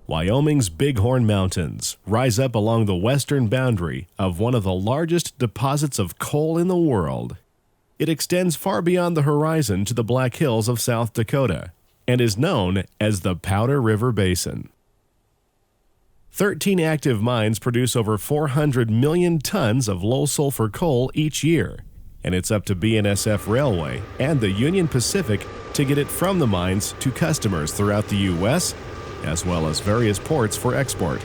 Wyoming's Bighorn Mountains rise up along the western boundary of one of the largest deposits of coal in the world. It extends far beyond the horizon to the Black Hills of South Dakota and is known as the Powder River Basin. 13 active mines produce over 400 million tons of low-sulfur coal each year, and it's up to BNSF Railway and the Union Pacific to get it from the mines to customers throughout the U.S., as well as various ports for export.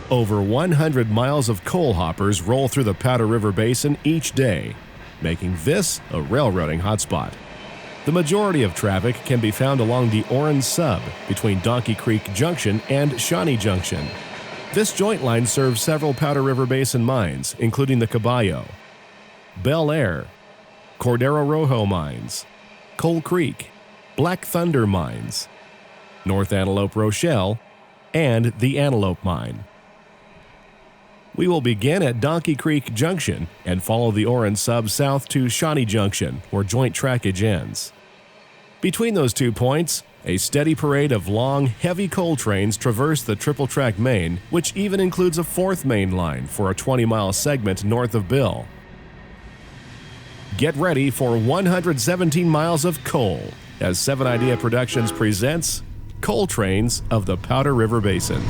Over 100 miles of coal hoppers roll through the Powder River Basin each day, making this a railroading hotspot. The majority of traffic can be found along the Orin Sub between Donkey Creek Junction and Shawnee Junction. This joint line serves several Powder River Basin mines, including the Caballo, Belle Ayr, Cordero Rojo mines, Coal Creek, Black Thunder mines, North Antelope Rochelle, and the Antelope Mine. We will begin at Donkey Creek Junction and follow the Orin Sub south to Shawnee Junction, where joint trackage ends. Between those 2 points, a steady parade of long, heavy coal trains traverse the triple-track main, which even includes a fourth main line for a 20-mile segment north of Bill. Get ready for 117 miles of coal as 7 Idea Productions presents Coal Trains of the Powder River Basin.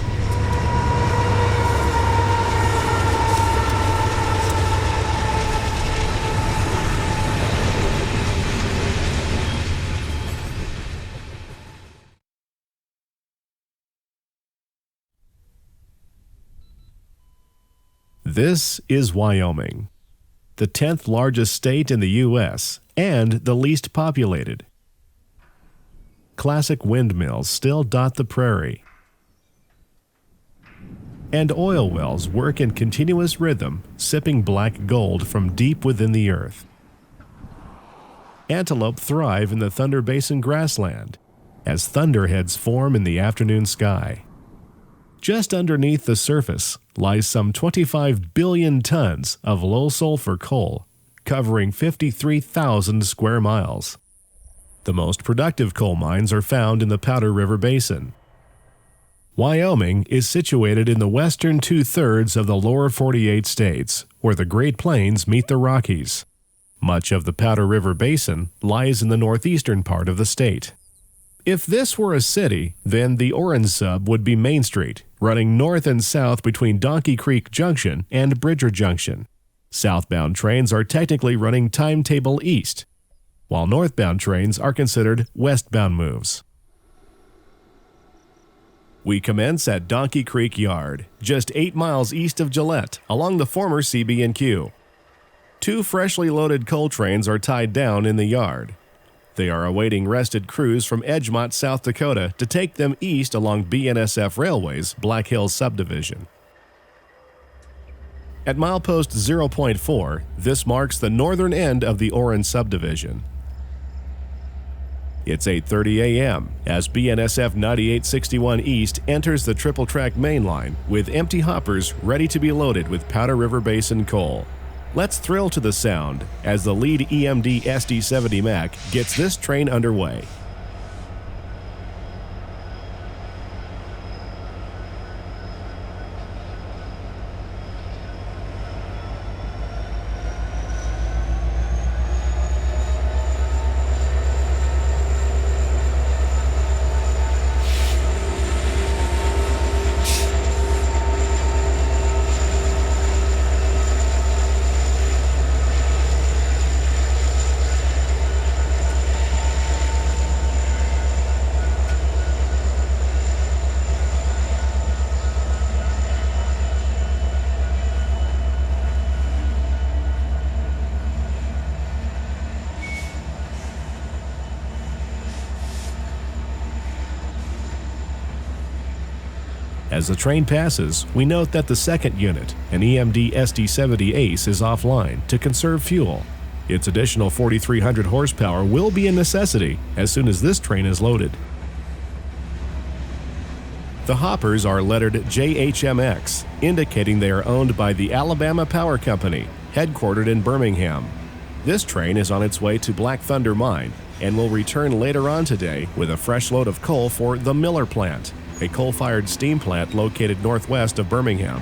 This is Wyoming, the 10th largest state in the U.S. and the least populated. Classic windmills still dot the prairie, and oil wells work in continuous rhythm, sipping black gold from deep within the earth. Antelope thrive in the Thunder Basin grassland as thunderheads form in the afternoon sky. Just underneath the surface lies some 25 billion tons of low-sulfur coal, covering 53,000 square miles. The most productive coal mines are found in the Powder River Basin. Wyoming is situated in the western 2/3 of the lower 48 states, where the Great Plains meet the Rockies. Much of the Powder River Basin lies in the northeastern part of the state. If this were a city, then the Orin Sub would be Main Street, running north and south between Donkey Creek Junction and Bridger Junction. Southbound trains are technically running timetable east, while northbound trains are considered westbound moves. We commence at Donkey Creek Yard, just 8 miles east of Gillette, along the former CB&Q. 2 freshly loaded coal trains are tied down in the yard. They are awaiting rested crews from Edgemont, South Dakota to take them east along BNSF Railway's Black Hills Subdivision. At milepost 0.4, this marks the northern end of the Orin Subdivision. It's 8:30 a.m. as BNSF 9861 East enters the triple-track main line with empty hoppers ready to be loaded with Powder River Basin coal. Let's thrill to the sound as the lead EMD SD70 Mac gets this train underway. As the train passes, we note that the second unit, an EMD SD70 Ace, is offline to conserve fuel. Its additional 4,300 horsepower will be a necessity as soon as this train is loaded. The hoppers are lettered JHMX, indicating they are owned by the Alabama Power Company, headquartered in Birmingham. This train is on its way to Black Thunder Mine and will return later on today with a fresh load of coal for the Miller plant, a coal-fired steam plant located northwest of Birmingham.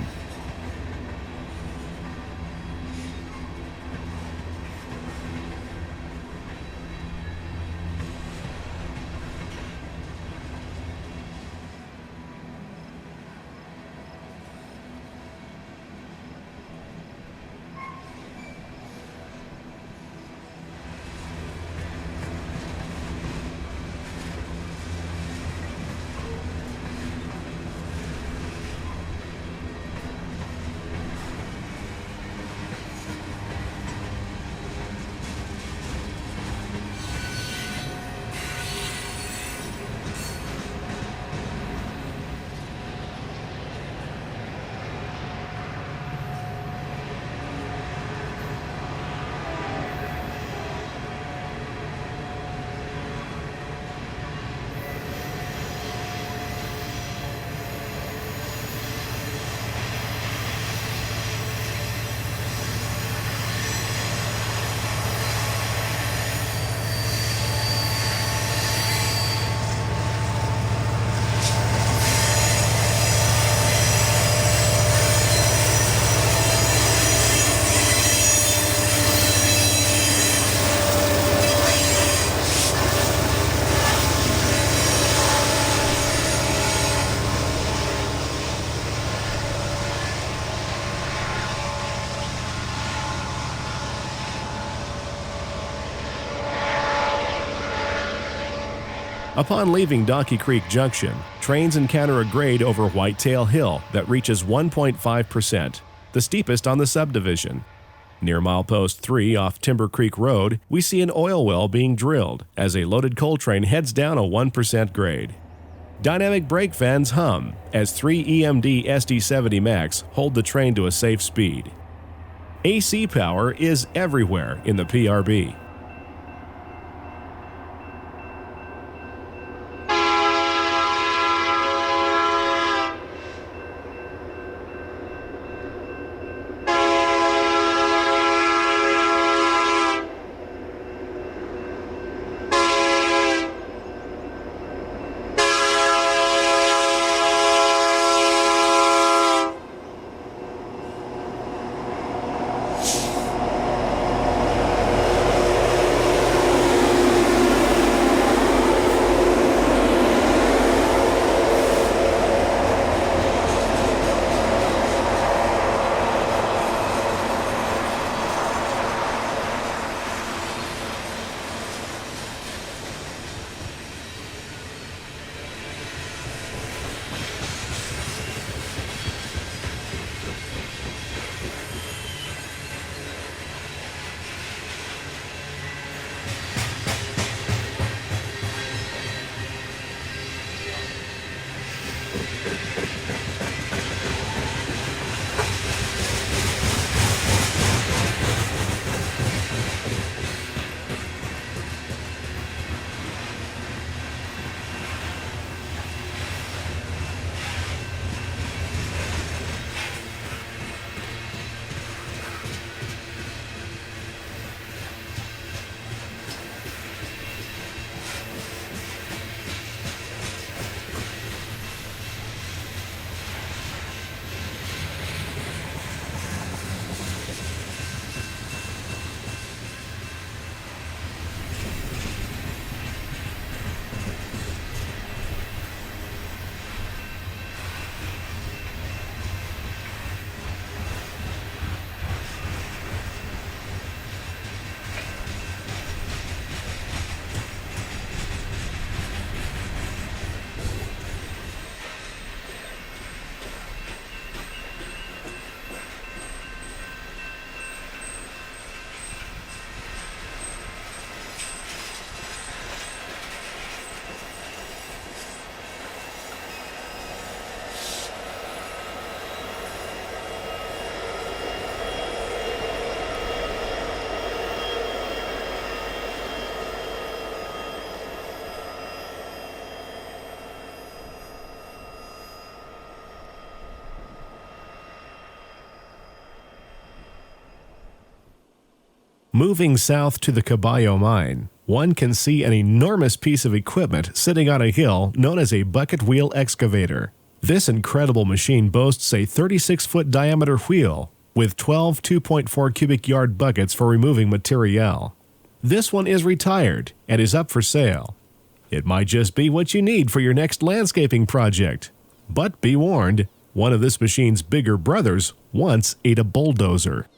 Upon leaving Donkey Creek Junction, trains encounter a grade over Whitetail Hill that reaches 1.5%, the steepest on the subdivision. Near milepost 3 off Timber Creek Road, we see an oil well being drilled as a loaded coal train heads down a 1% grade. Dynamic brake fans hum as 3 EMD SD70 Max hold the train to a safe speed. AC power is everywhere in the PRB. Moving south to the Caballo Mine, one can see an enormous piece of equipment sitting on a hill known as a bucket wheel excavator. This incredible machine boasts a 36-foot diameter wheel with 12 2.4 cubic yard buckets for removing material. This one is retired and is up for sale. It might just be what you need for your next landscaping project. But be warned, one of this machine's bigger brothers once ate a bulldozer.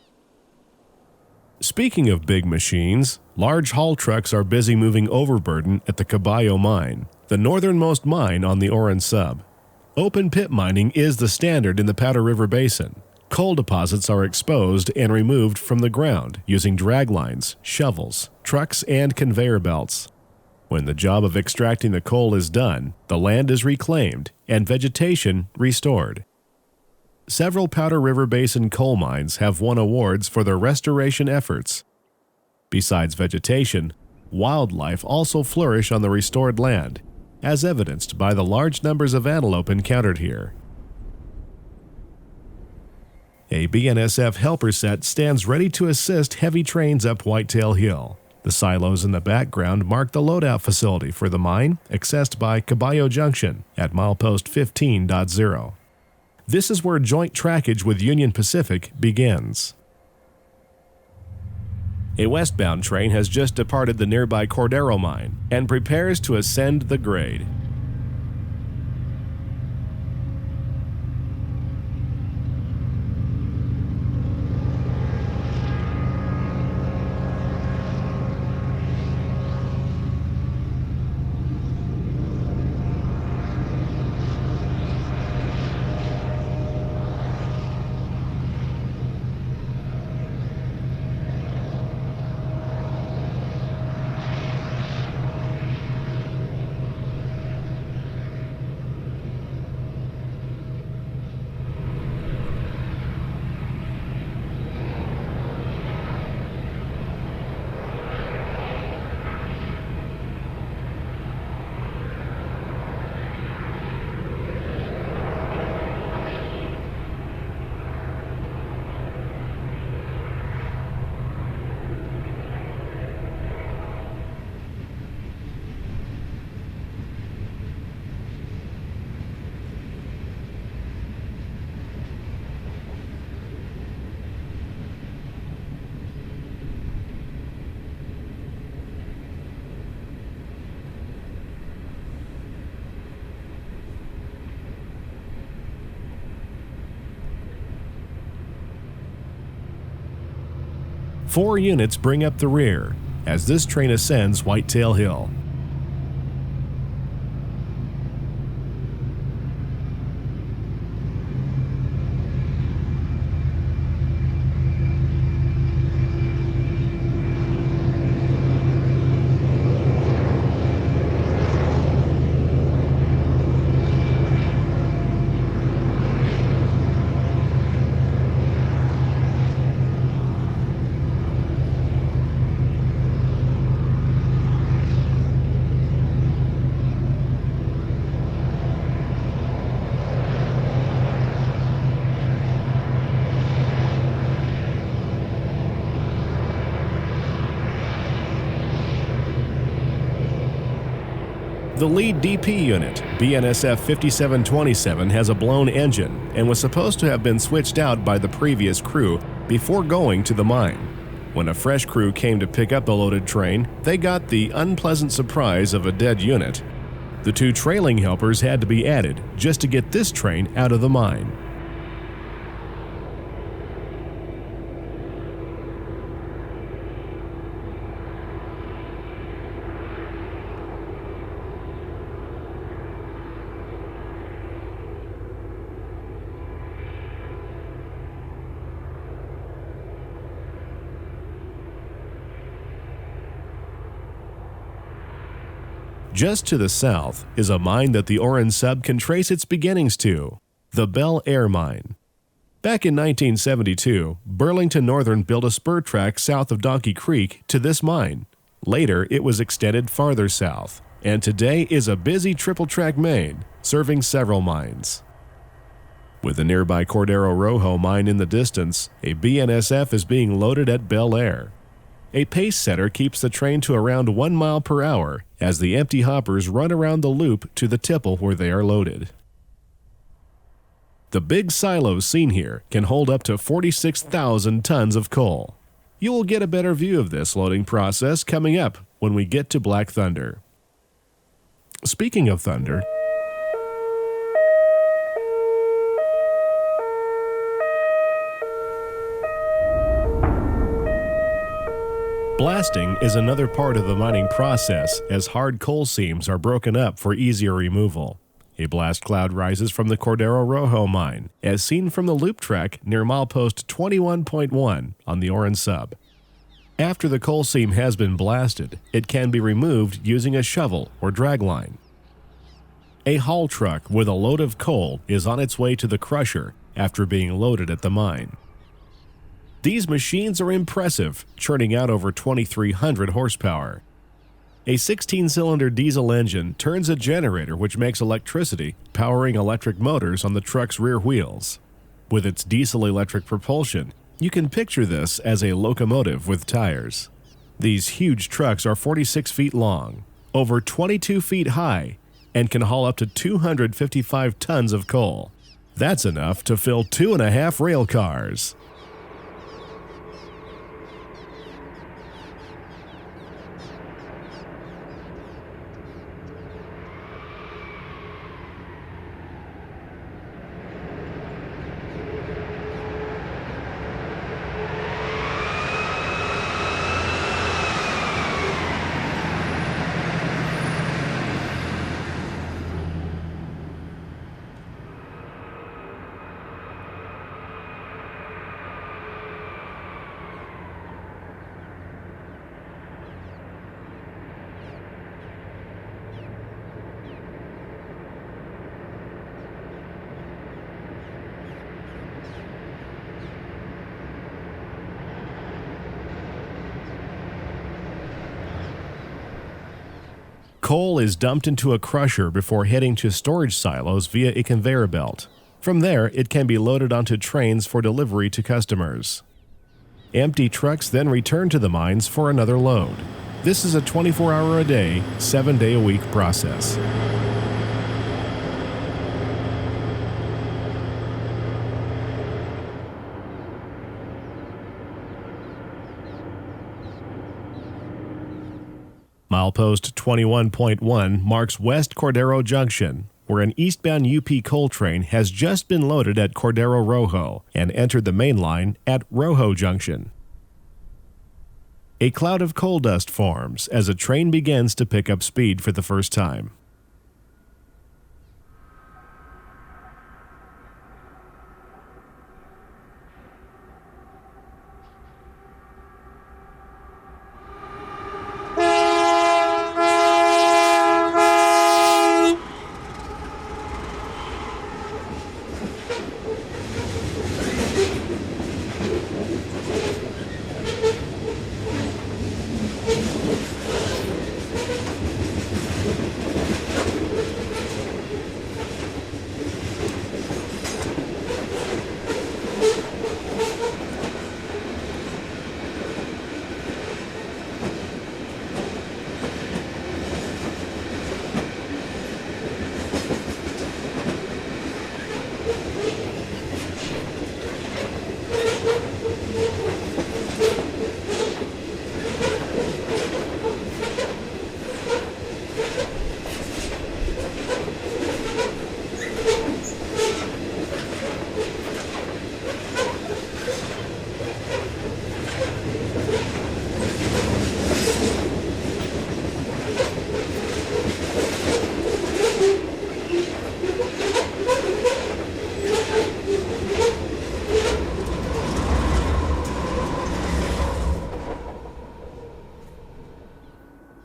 Speaking of big machines, large haul trucks are busy moving overburden at the Caballo Mine, the northernmost mine on the Orin Sub. Open pit mining is the standard in the Powder River Basin. Coal deposits are exposed and removed from the ground using drag lines, shovels, trucks, and conveyor belts. When the job of extracting the coal is done, the land is reclaimed and vegetation restored. Several Powder River Basin coal mines have won awards for their restoration efforts. Besides vegetation, wildlife also flourish on the restored land, as evidenced by the large numbers of antelope encountered here. A BNSF helper set stands ready to assist heavy trains up Whitetail Hill. The silos in the background mark the loadout facility for the mine, accessed by Caballo Junction at milepost 15.0. This is where joint trackage with Union Pacific begins. A westbound train has just departed the nearby Cordero Mine and prepares to ascend the grade. Four units bring up the rear as this train ascends Whitetail Hill. The lead DP unit, BNSF 5727, has a blown engine and was supposed to have been switched out by the previous crew before going to the mine. When a fresh crew came to pick up the loaded train, they got the unpleasant surprise of a dead unit. The two trailing helpers had to be added just to get this train out of the mine. Just to the south is a mine that the Orin Sub can trace its beginnings to, the Belle Ayr mine. Back in 1972, Burlington Northern built a spur track south of Donkey Creek to this mine. Later, it was extended farther south, and today is a busy triple-track main, serving several mines. With the nearby Cordero Rojo mine in the distance, a BNSF is being loaded at Belle Ayr. A pace setter keeps the train to around 1 mile per hour as the empty hoppers run around the loop to the tipple where they are loaded. The big silos seen here can hold up to 46,000 tons of coal. You will get a better view of this loading process coming up when we get to Black Thunder. Speaking of thunder, blasting is another part of the mining process as hard coal seams are broken up for easier removal. A blast cloud rises from the Cordero Rojo mine, as seen from the loop track near milepost 21.1 on the Orin Sub. After the coal seam has been blasted, it can be removed using a shovel or dragline. A haul truck with a load of coal is on its way to the crusher after being loaded at the mine. These machines are impressive, churning out over 2,300 horsepower. A 16-cylinder diesel engine turns a generator which makes electricity, powering electric motors on the truck's rear wheels. With its diesel-electric propulsion, you can picture this as a locomotive with tires. These huge trucks are 46 feet long, over 22 feet high, and can haul up to 255 tons of coal. That's enough to fill 2.5 rail cars. Coal is dumped into a crusher before heading to storage silos via a conveyor belt. From there, it can be loaded onto trains for delivery to customers. Empty trucks then return to the mines for another load. This is a 24-hour-a-day, 7-day-a-week process. Milepost 21.1 marks West Cordero Junction, where an eastbound UP coal train has just been loaded at Cordero Rojo and entered the main line at Rojo Junction. A cloud of coal dust forms as a train begins to pick up speed for the first time.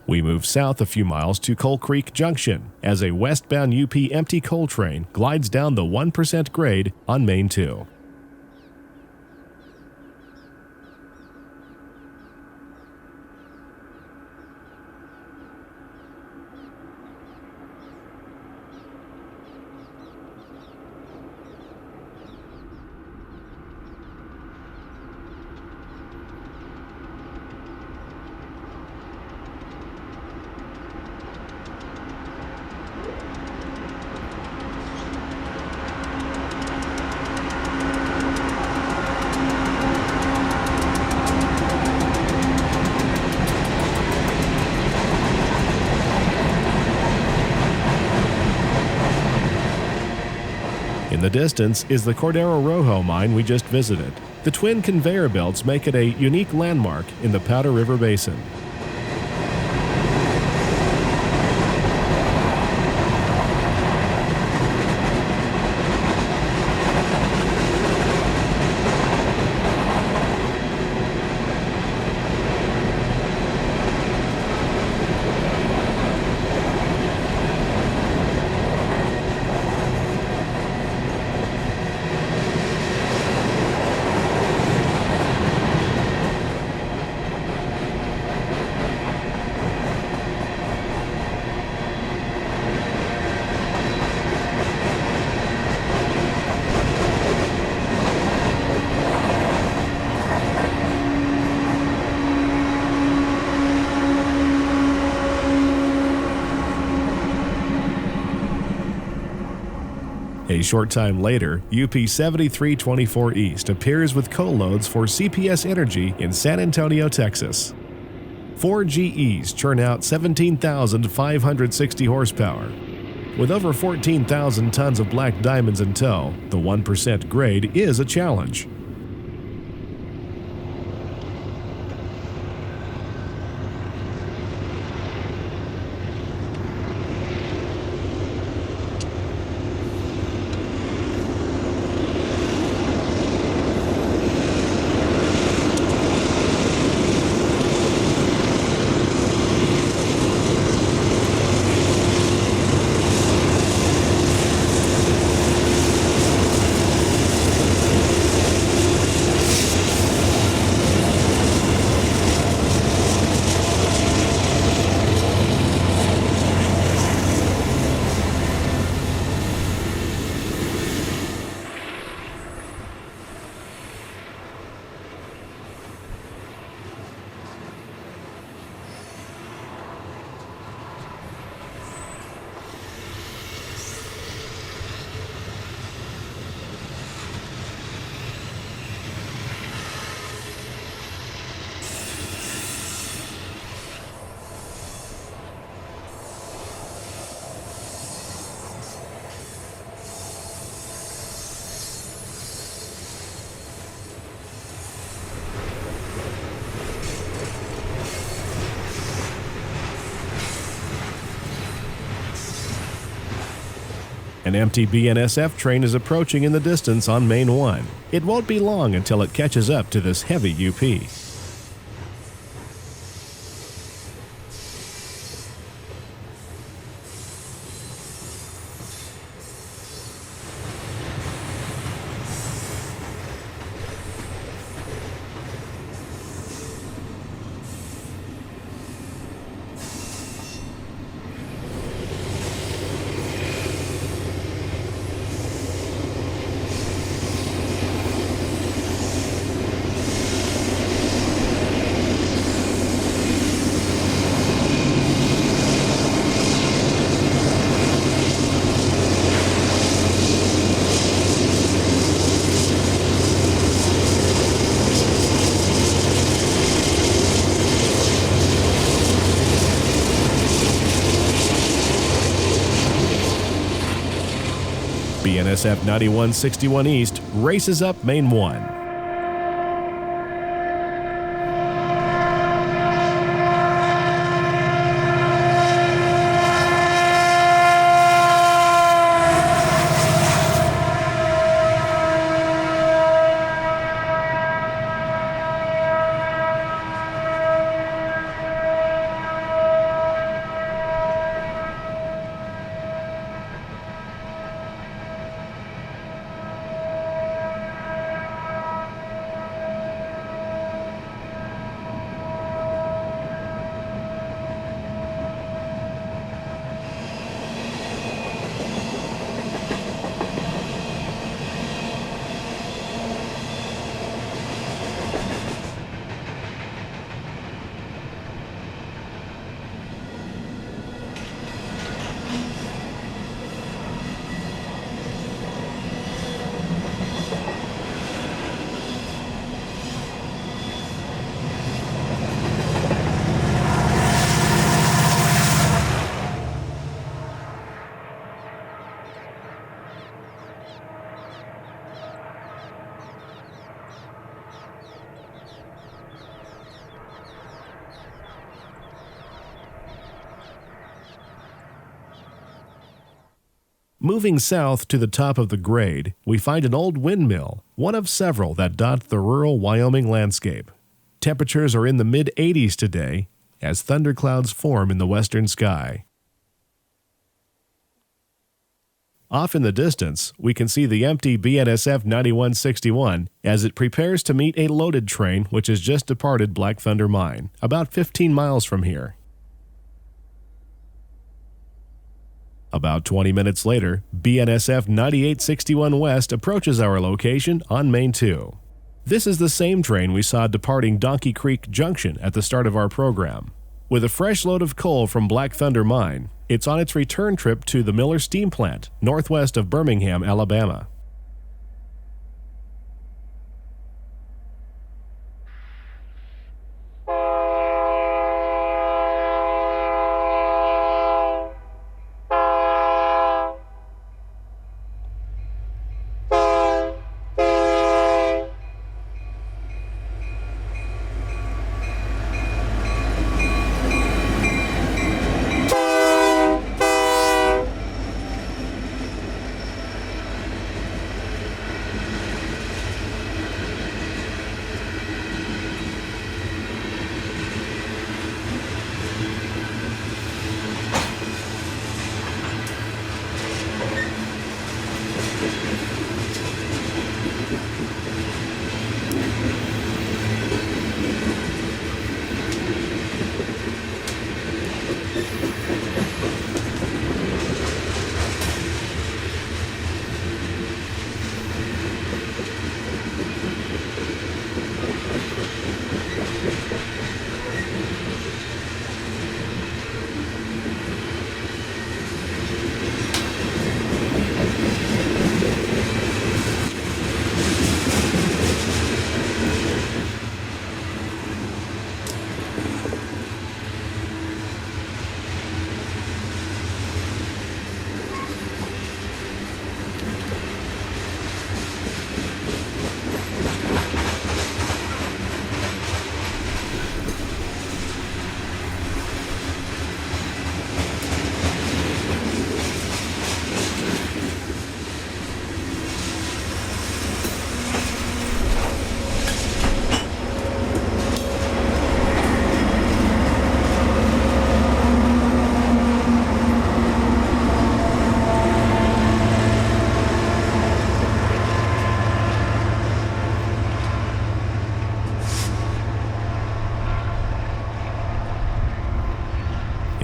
We move south a few miles to Coal Creek Junction as a westbound UP empty coal train glides down the 1% grade on Main 2. In the distance is the Cordero Rojo mine we just visited. The twin conveyor belts make it a unique landmark in the Powder River Basin. A short time later, UP 7324 East appears with coal loads for CPS Energy in San Antonio, Texas. 4 GEs churn out 17,560 horsepower. With over 14,000 tons of black diamonds in tow, the 1% grade is a challenge. An empty BNSF train is approaching in the distance on Main 1. It won't be long until it catches up to this heavy UP. BNSF 9161 East races up Main 1. Moving south to the top of the grade, we find an old windmill, one of several that dot the rural Wyoming landscape. Temperatures are in the mid-80s today as thunderclouds form in the western sky. Off in the distance, we can see the empty BNSF 9161 as it prepares to meet a loaded train which has just departed Black Thunder Mine, about 15 miles from here. About 20 minutes later, BNSF 9861 West approaches our location on Main 2. This is the same train we saw departing Donkey Creek Junction at the start of our program. With a fresh load of coal from Black Thunder Mine, it's on its return trip to the Miller Steam Plant, northwest of Birmingham, Alabama.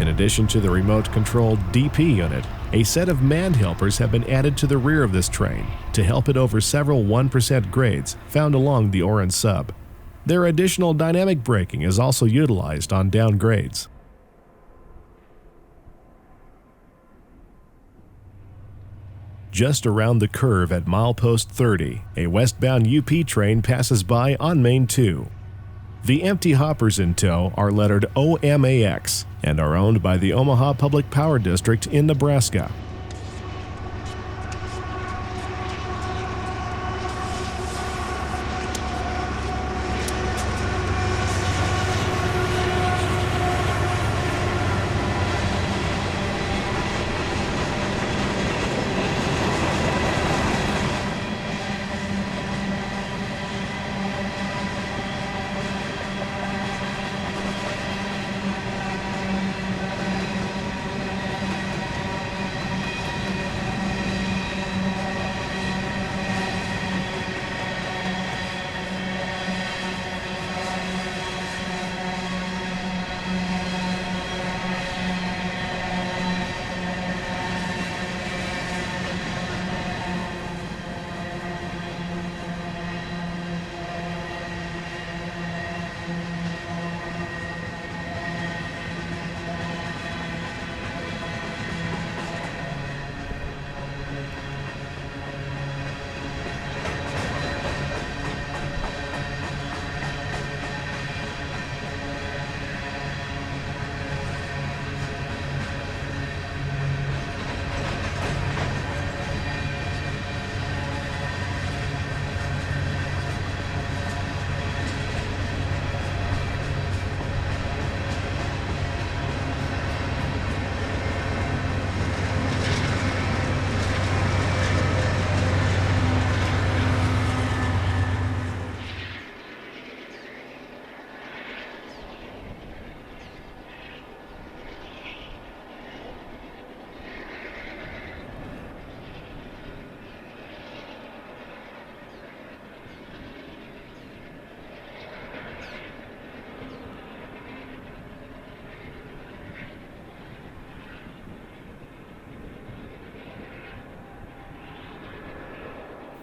In addition to the remote-controlled DP unit, a set of man-helpers have been added to the rear of this train to help it over several 1% grades found along the Orin Sub. Their additional dynamic braking is also utilized on down grades. Just around the curve at milepost 30, a westbound UP train passes by on Main 2. The empty hoppers in tow are lettered OMAX and are owned by the Omaha Public Power District in Nebraska.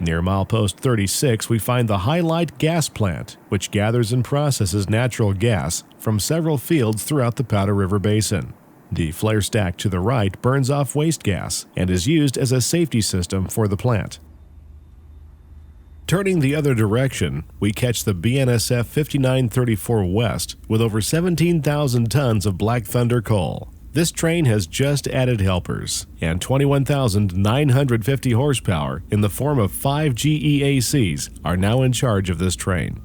Near milepost 36, we find the Hilight Gas Plant, which gathers and processes natural gas from several fields throughout the Powder River Basin. The flare stack to the right burns off waste gas and is used as a safety system for the plant. Turning the other direction, we catch the BNSF 5934 West with over 17,000 tons of Black Thunder coal. This train has just added helpers and 21,950 horsepower in the form of 5 GEACs are now in charge of this train.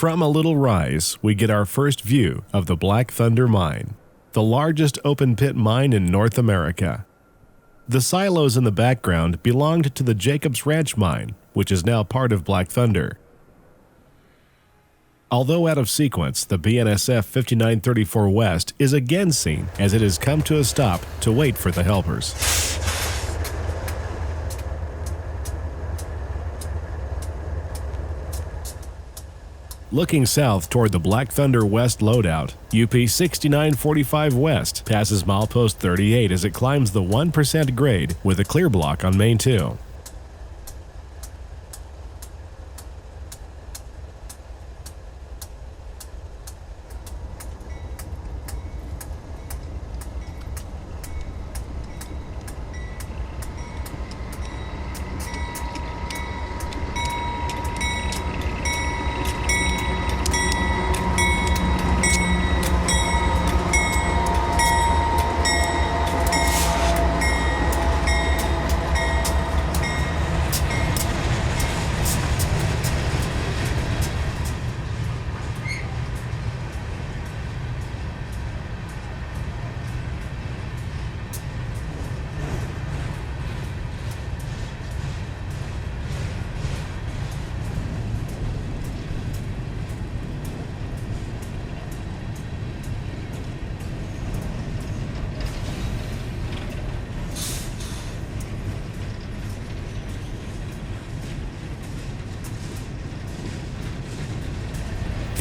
From a little rise, we get our first view of the Black Thunder Mine, the largest open-pit mine in North America. The silos in the background belonged to the Jacobs Ranch mine, which is now part of Black Thunder. Although out of sequence, the BNSF 5934 West is again seen as it has come to a stop to wait for the helpers. Looking south toward the Black Thunder West loadout, UP 6945 West passes milepost 38 as it climbs the 1% grade with a clear block on Main 2.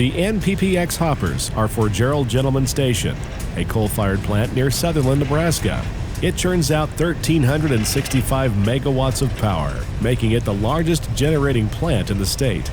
The NPPX hoppers are for Gerald Gentleman Station, a coal-fired plant near Sutherland, Nebraska. It churns out 1,365 megawatts of power, making it the largest generating plant in the state.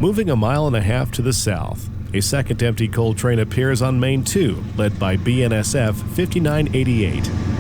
Moving a mile and a half to the south, a second empty coal train appears on Main 2, led by BNSF 5988.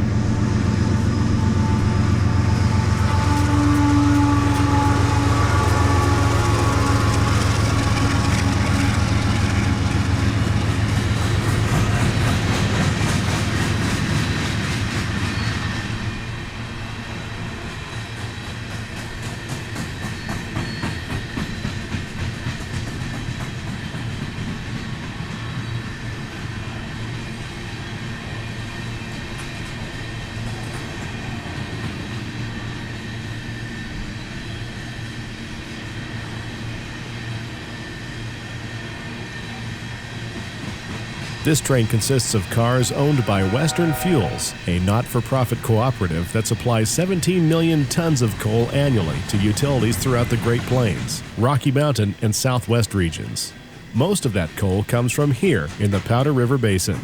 This train consists of cars owned by Western Fuels, a not-for-profit cooperative that supplies 17 million tons of coal annually to utilities throughout the Great Plains, Rocky Mountain, and Southwest regions. Most of that coal comes from here in the Powder River Basin.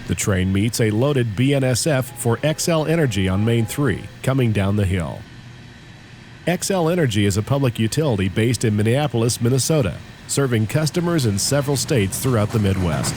The train meets a loaded BNSF for XL Energy on Main 3, coming down the hill. XL Energy is a public utility based in Minneapolis, Minnesota, serving customers in several states throughout the Midwest.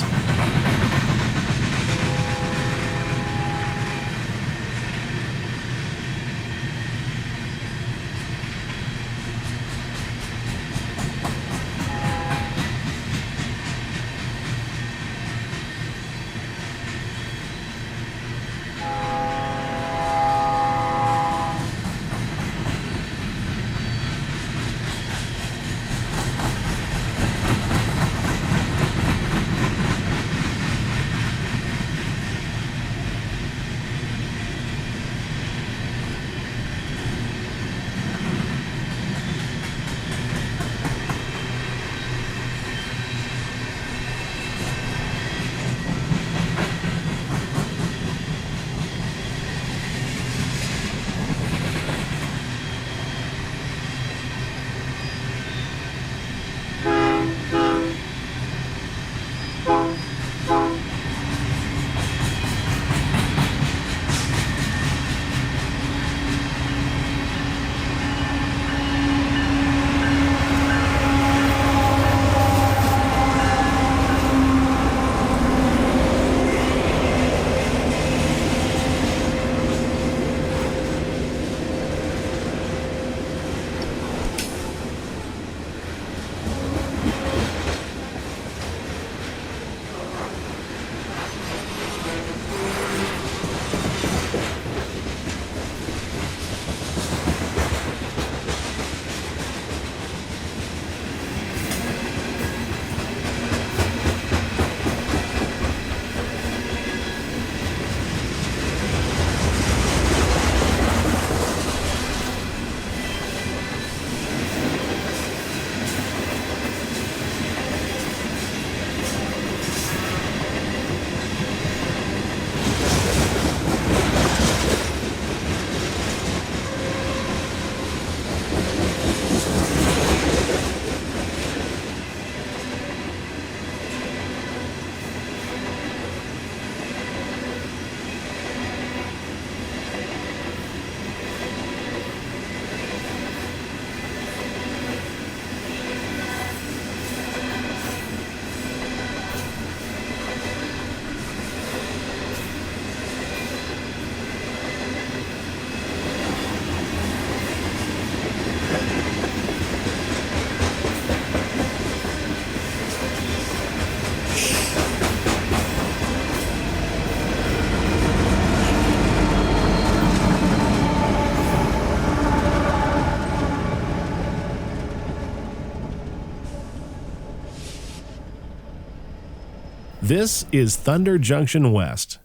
This is Thunder Junction West.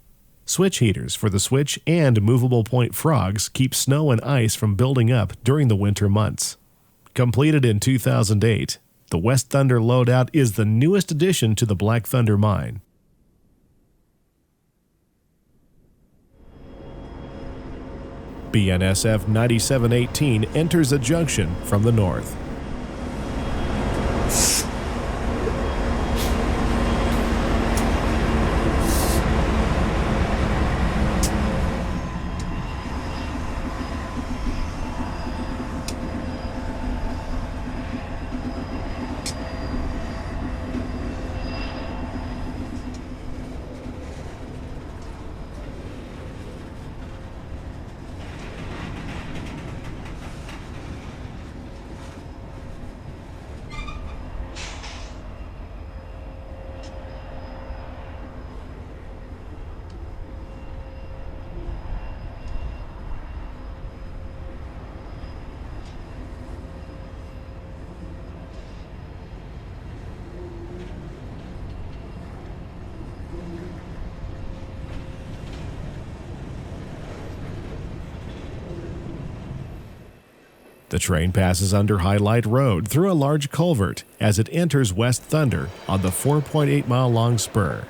Switch heaters for the switch and movable point frogs keep snow and ice from building up during the winter months. Completed in 2008, the West Thunder loadout is the newest addition to the Black Thunder mine. BNSF 9718 enters a junction from the north. The train passes under Hilight Road through a large culvert as it enters West Thunder on the 4.8-mile-long spur.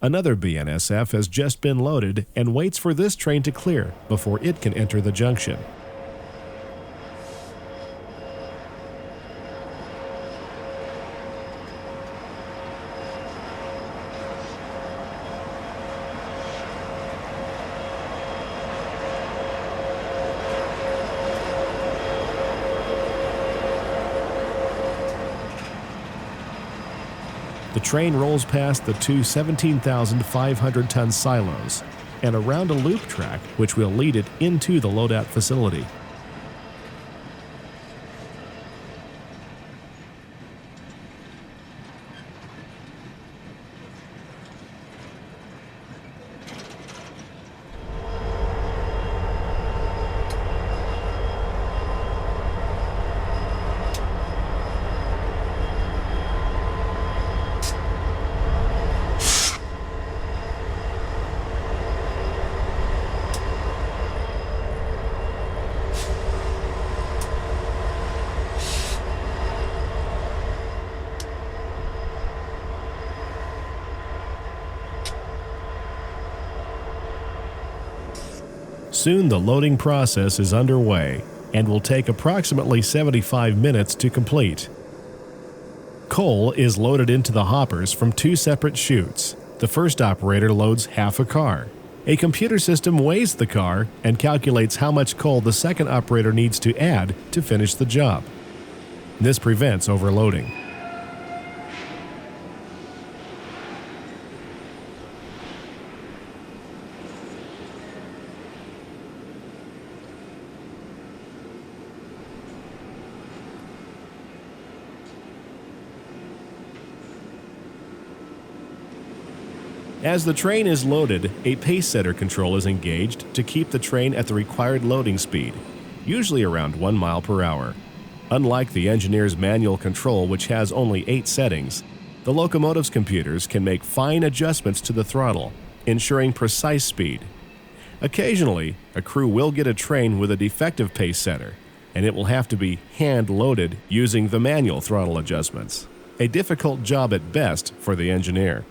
Another BNSF has just been loaded and waits for this train to clear before it can enter the junction. The train rolls past the two 17,500-ton silos and around a loop track which will lead it into the loadout facility. Soon the loading process is underway and will take approximately 75 minutes to complete. Coal is loaded into the hoppers from two separate chutes. The first operator loads half a car. A computer system weighs the car and calculates how much coal the second operator needs to add to finish the job. This prevents overloading. As the train is loaded, a pace setter control is engaged to keep the train at the required loading speed, usually around 1 mile per hour. Unlike the engineer's manual control, which has only 8 settings, the locomotive's computers can make fine adjustments to the throttle, ensuring precise speed. Occasionally, a crew will get a train with a defective pace setter, and it will have to be hand-loaded using the manual throttle adjustments. A difficult job at best for the engineer.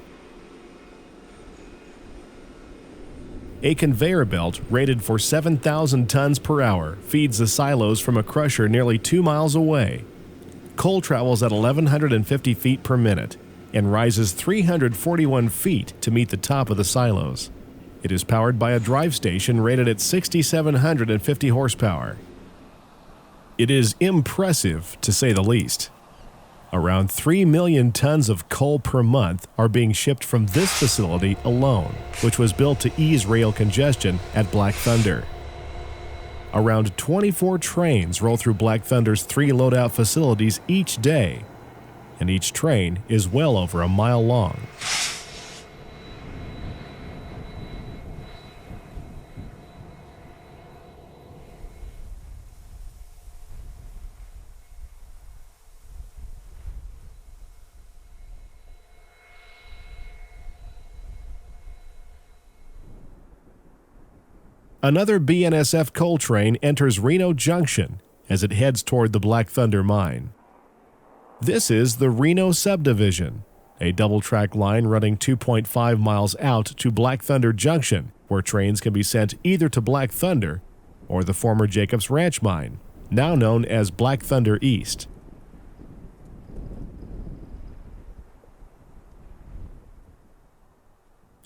A conveyor belt rated for 7,000 tons per hour feeds the silos from a crusher nearly 2 miles away. Coal travels at 1,150 feet per minute and rises 341 feet to meet the top of the silos. It is powered by a drive station rated at 6,750 horsepower. It is impressive, to say the least. Around 3 million tons of coal per month are being shipped from this facility alone, which was built to ease rail congestion at Black Thunder. Around 24 trains roll through Black Thunder's 3 loadout facilities each day. and each train is well over a mile long. Another BNSF coal train enters Reno Junction as it heads toward the Black Thunder mine. This is the Reno Subdivision, a double-track line running 2.5 miles out to Black Thunder Junction, where trains can be sent either to Black Thunder or the former Jacobs Ranch mine, now known as Black Thunder East.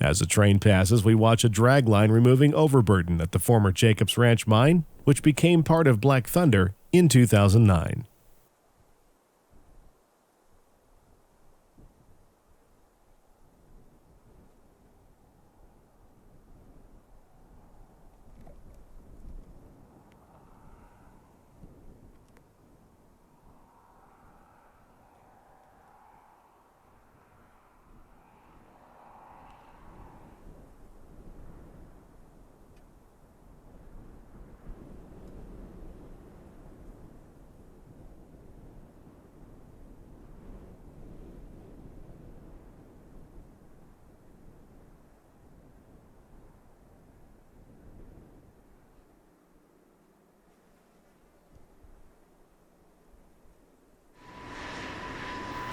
As the train passes, we watch a drag line removing overburden at the former Jacobs Ranch mine, which became part of Black Thunder in 2009.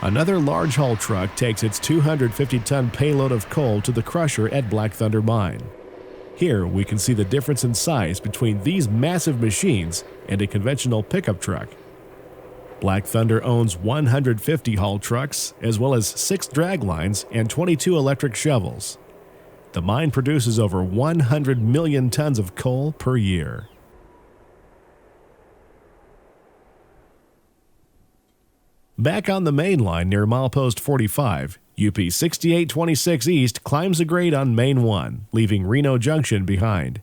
Another large haul truck takes its 250-ton payload of coal to the crusher at Black Thunder Mine. Here we can see the difference in size between these massive machines and a conventional pickup truck. Black Thunder owns 150 haul trucks, as well as 6 drag lines and 22 electric shovels. The mine produces over 100 million tons of coal per year. Back on the main line near milepost 45, UP 6826 East climbs a grade on Main 1, leaving Reno Junction behind.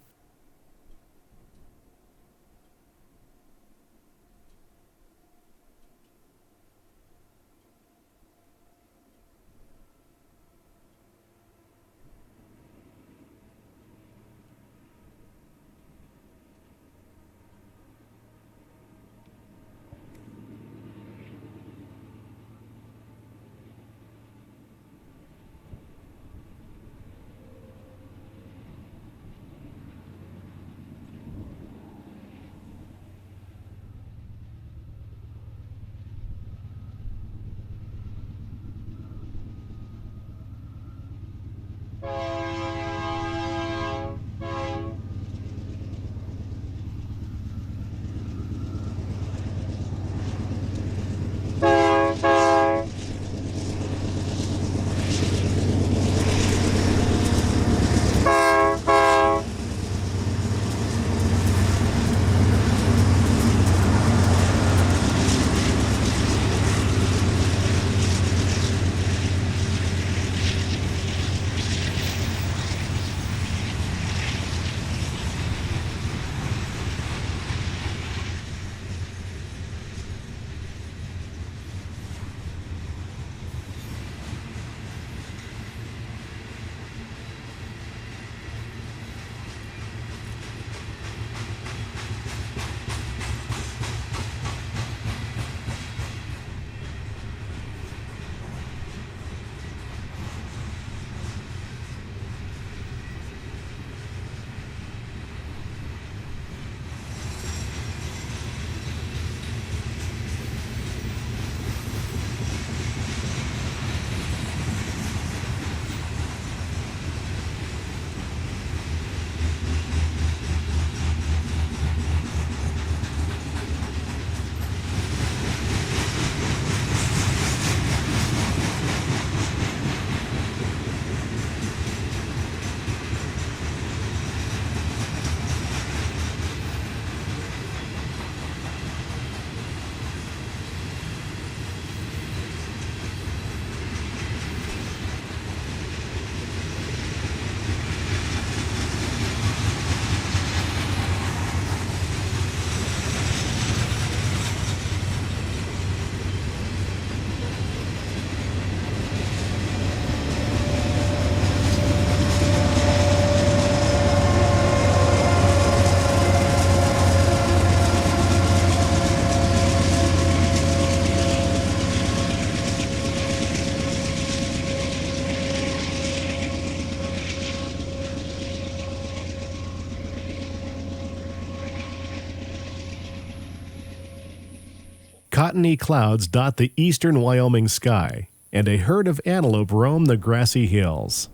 Cottony clouds dot the eastern Wyoming sky, and a herd of antelope roam the grassy hills.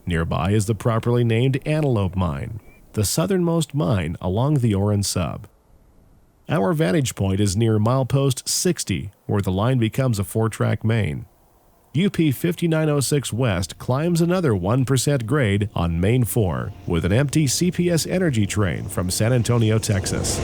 Nearby is the properly named Antelope Mine, the southernmost mine along the Orin Sub. Our vantage point is near milepost 60, where the line becomes a 4-track main. UP 5906 West climbs another 1% grade on Main 4 with an empty CPS Energy train from San Antonio, Texas.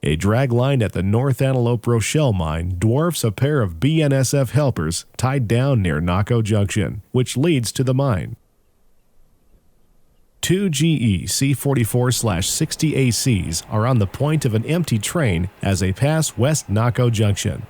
A drag line at the North Antelope Rochelle mine dwarfs a pair of BNSF helpers tied down near Naco Junction, which leads to the mine. Two GE C-44/60 ACs are on the point of an empty train as they pass West Naco Junction.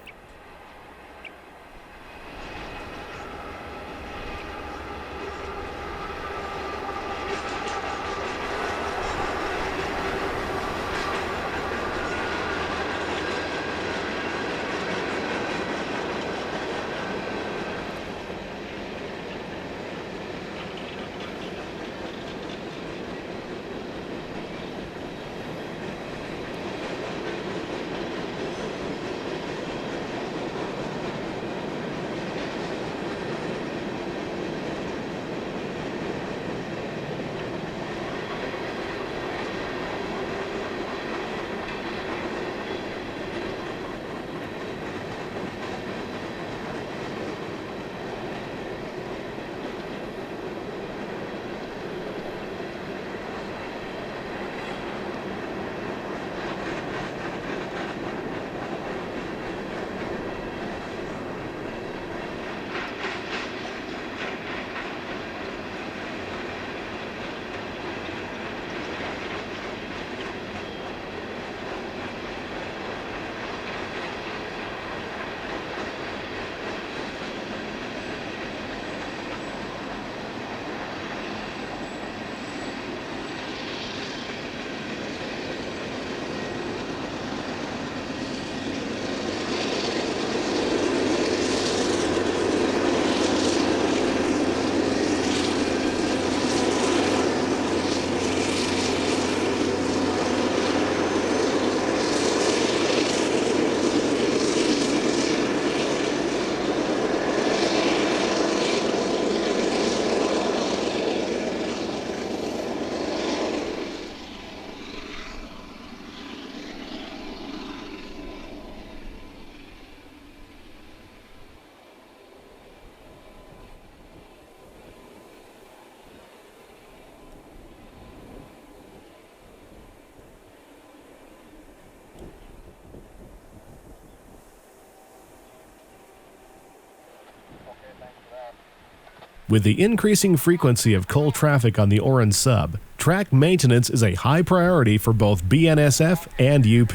With the increasing frequency of coal traffic on the Orin Sub, track maintenance is a high priority for both BNSF and UP.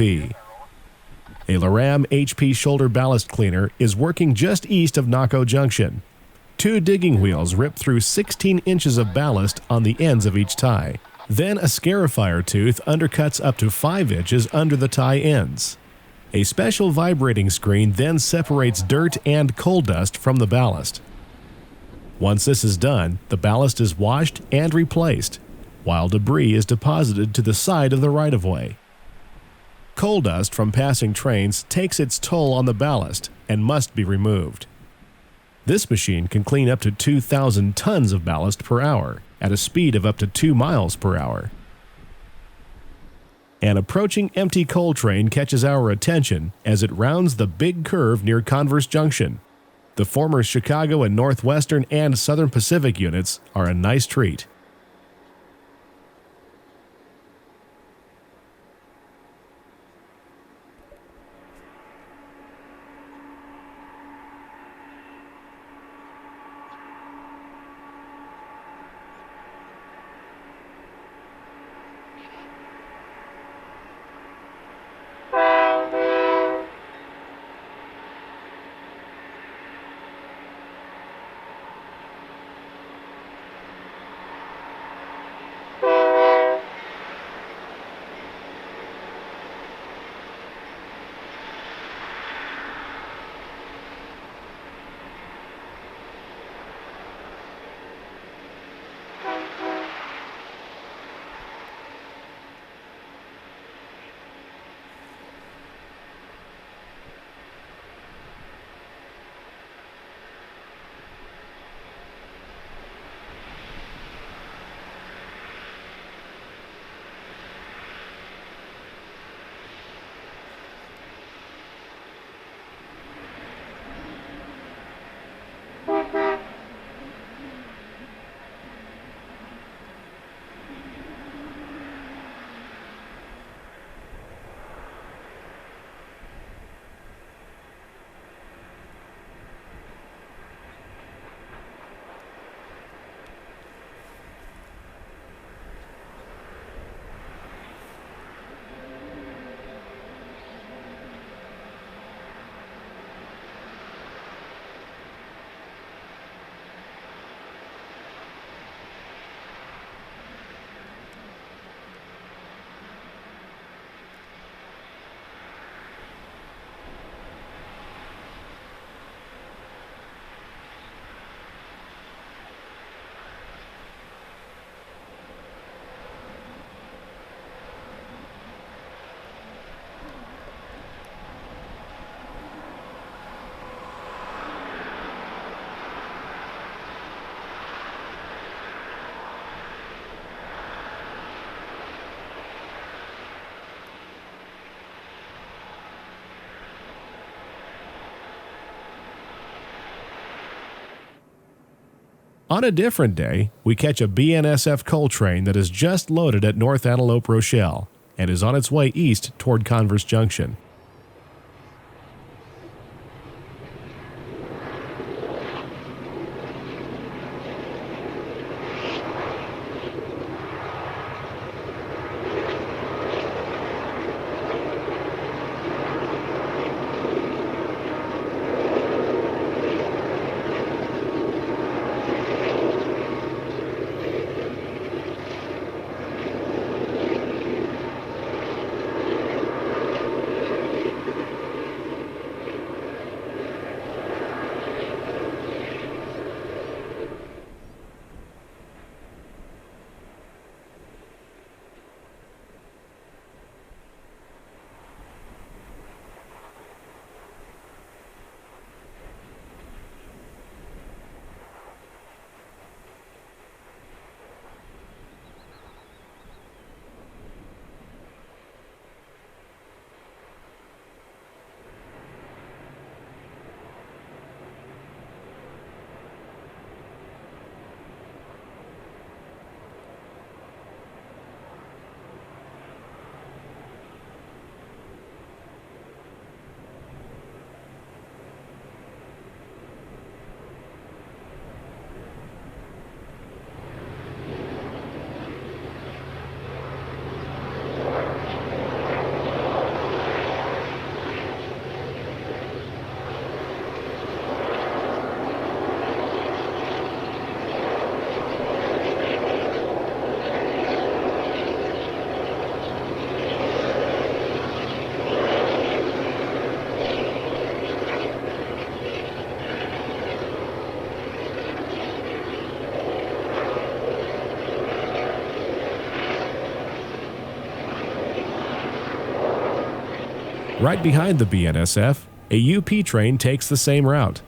A Laram HP shoulder ballast cleaner is working just east of Naco Junction. 2 digging wheels rip through 16 inches of ballast on the ends of each tie. Then a scarifier tooth undercuts up to 5 inches under the tie ends. A special vibrating screen then separates dirt and coal dust from the ballast. Once this is done, the ballast is washed and replaced, while debris is deposited to the side of the right-of-way. Coal dust from passing trains takes its toll on the ballast and must be removed. This machine can clean up to 2,000 tons of ballast per hour at a speed of up to 2 miles per hour. An approaching empty coal train catches our attention as it rounds the big curve near Converse Junction. The former Chicago and Northwestern and Southern Pacific units are a nice treat. On a different day, we catch a BNSF coal train that is just loaded at North Antelope Rochelle and is on its way east toward Converse Junction. Right behind the BNSF, a UP train takes the same route.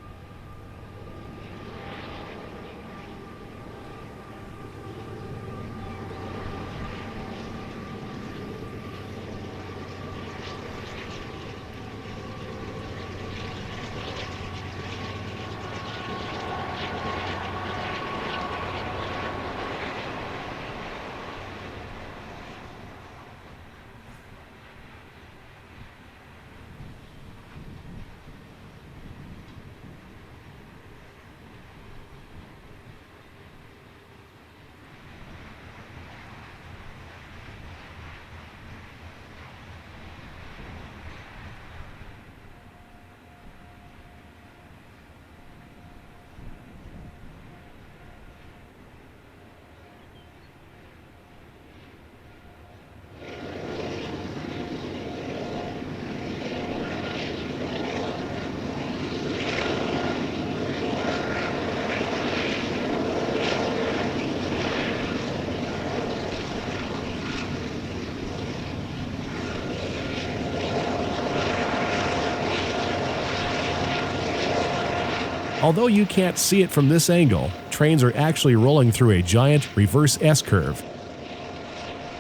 Although you can't see it from this angle, trains are actually rolling through a giant reverse S-curve.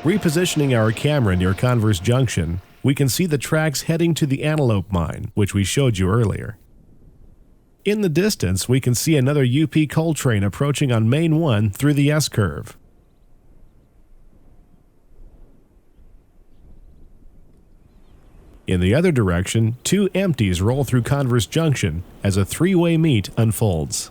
Repositioning our camera near Converse Junction, we can see the tracks heading to the Antelope Mine, which we showed you earlier. In the distance, we can see another UP coal train approaching on Main 1 through the S-curve. In the other direction, two empties roll through Converse Junction as a three-way meet unfolds.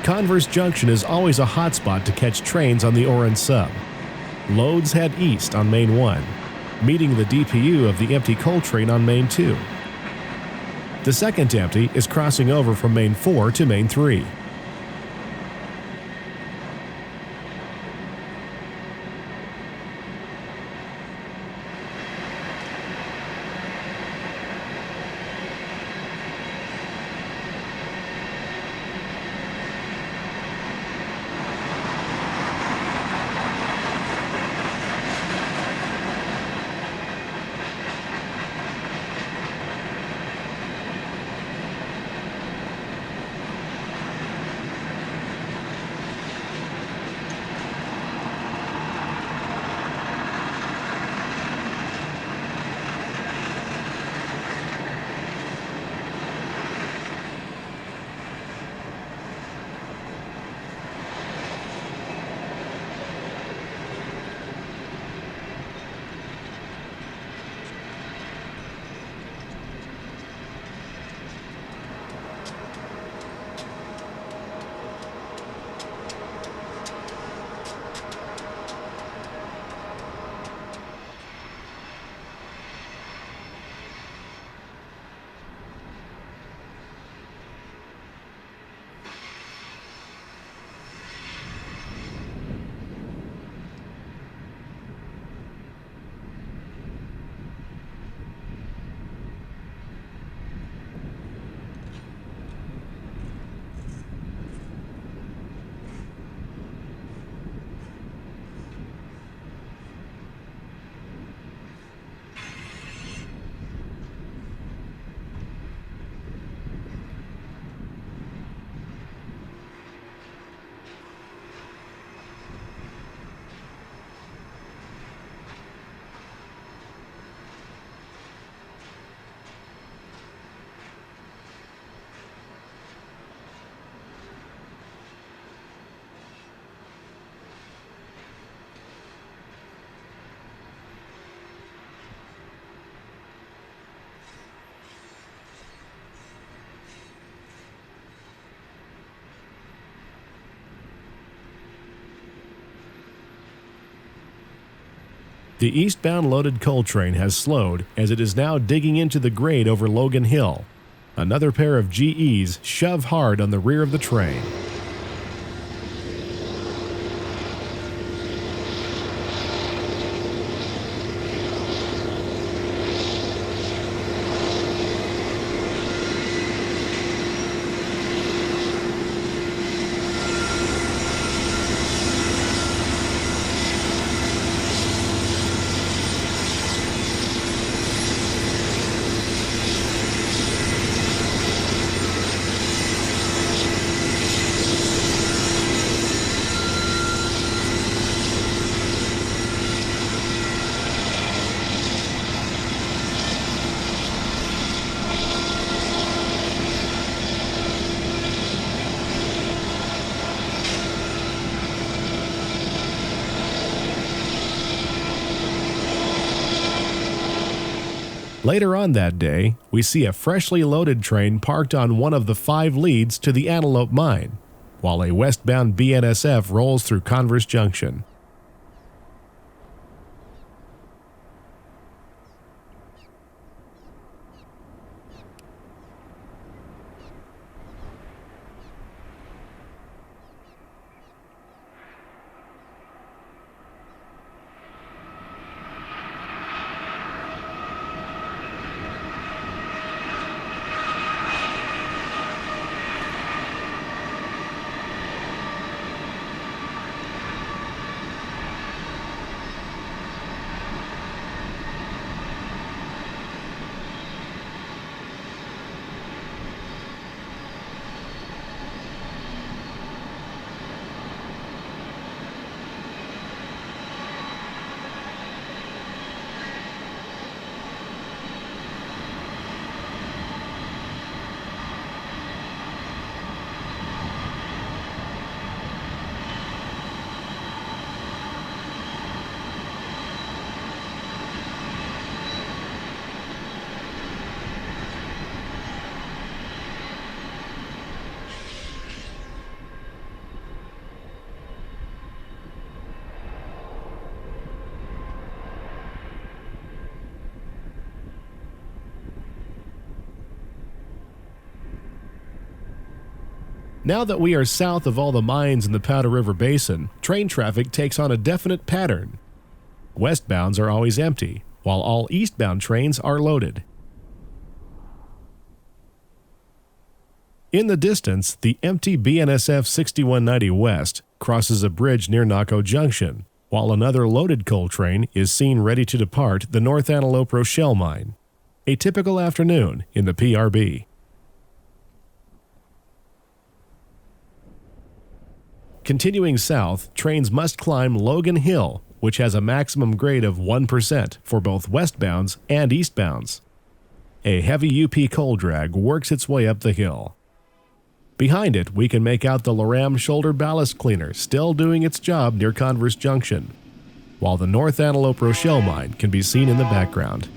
Converse Junction is always a hotspot to catch trains on the Orin Sub. Loads head east on Main 1, meeting the DPU of the empty coal train on Main 2. The second empty is crossing over from Main 4 to Main 3. The eastbound loaded coal train has slowed as it is now digging into the grade over Logan Hill. Another pair of GEs shove hard on the rear of the train. Later on that day, we see a freshly loaded train parked on one of the 5 leads to the Antelope Mine, while a westbound BNSF rolls through Converse Junction. Now that we are south of all the mines in the Powder River Basin, train traffic takes on a definite pattern. Westbounds are always empty, while all eastbound trains are loaded. In the distance, the empty BNSF 6190 West crosses a bridge near Naco Junction, while another loaded coal train is seen ready to depart the North Antelope Rochelle mine. A typical afternoon in the PRB. Continuing south, trains must climb Logan Hill, which has a maximum grade of 1% for both westbounds and eastbounds. A heavy UP coal drag works its way up the hill. Behind it, we can make out the Loram shoulder ballast cleaner still doing its job near Converse Junction, while the North Antelope Rochelle mine can be seen in the background.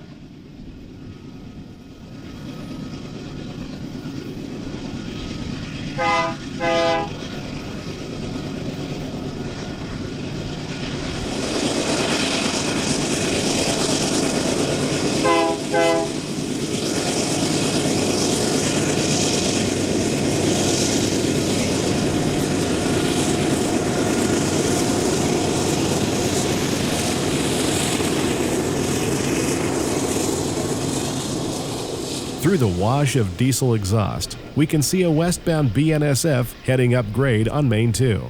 Through the wash of diesel exhaust, we can see a westbound BNSF heading up grade on Main 2.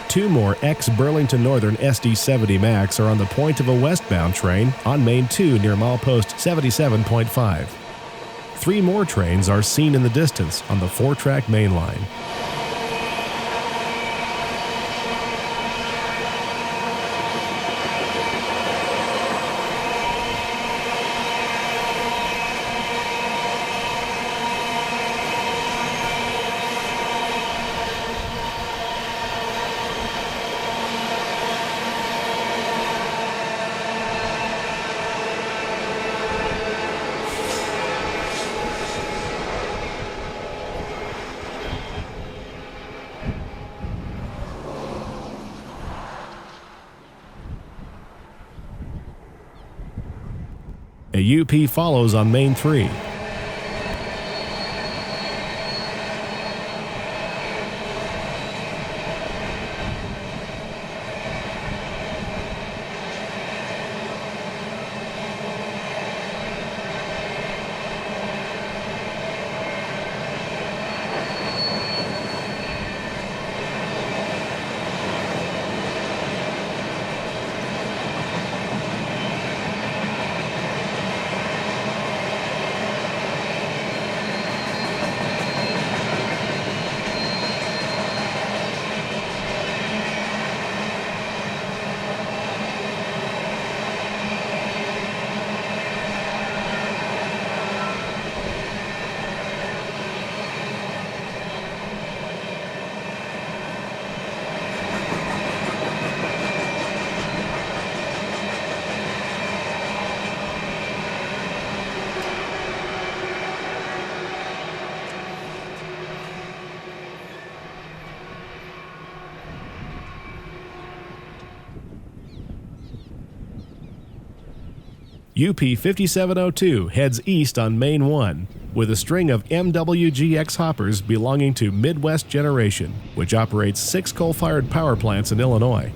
2 more ex-Burlington Northern SD70 Max are on the point of a westbound train on Main 2 near milepost 77.5. 3 more trains are seen in the distance on the 4-track main line. A UP follows on Main 3. UP 5702 heads east on Main 1 with a string of MWGX hoppers belonging to Midwest Generation, which operates 6 coal-fired power plants in Illinois.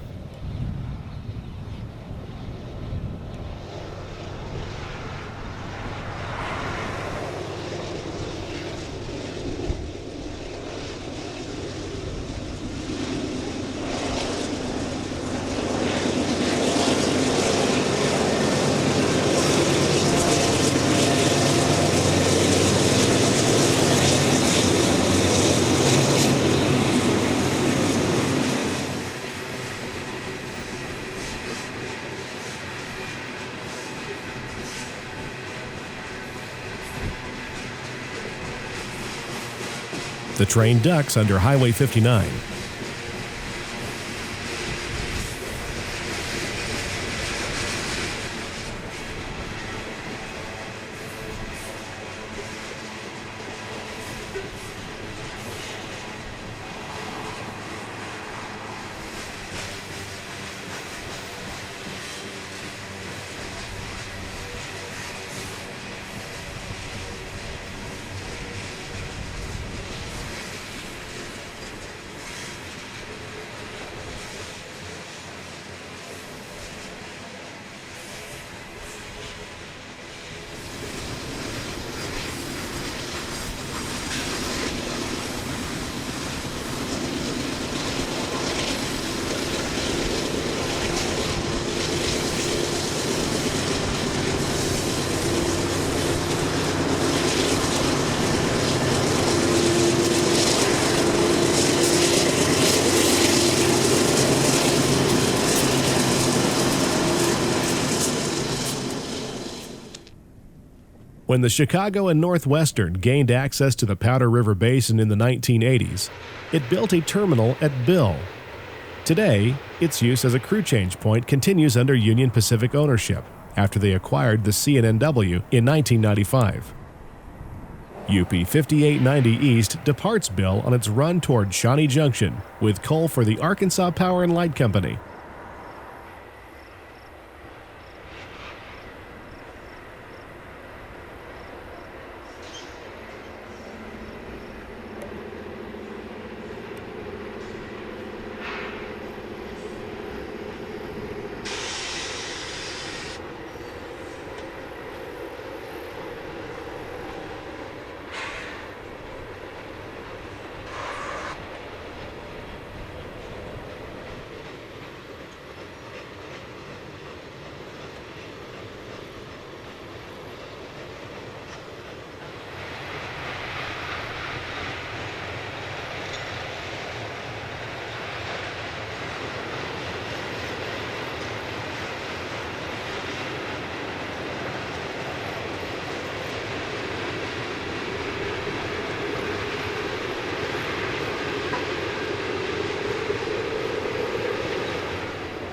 The train ducks under Highway 59. When the Chicago and Northwestern gained access to the Powder River Basin in the 1980s, it built a terminal at Bill. Today, its use as a crew change point continues under Union Pacific ownership after they acquired the CNNW in 1995. UP 5890 East departs Bill on its run toward Shawnee Junction with coal for the Arkansas Power and Light Company.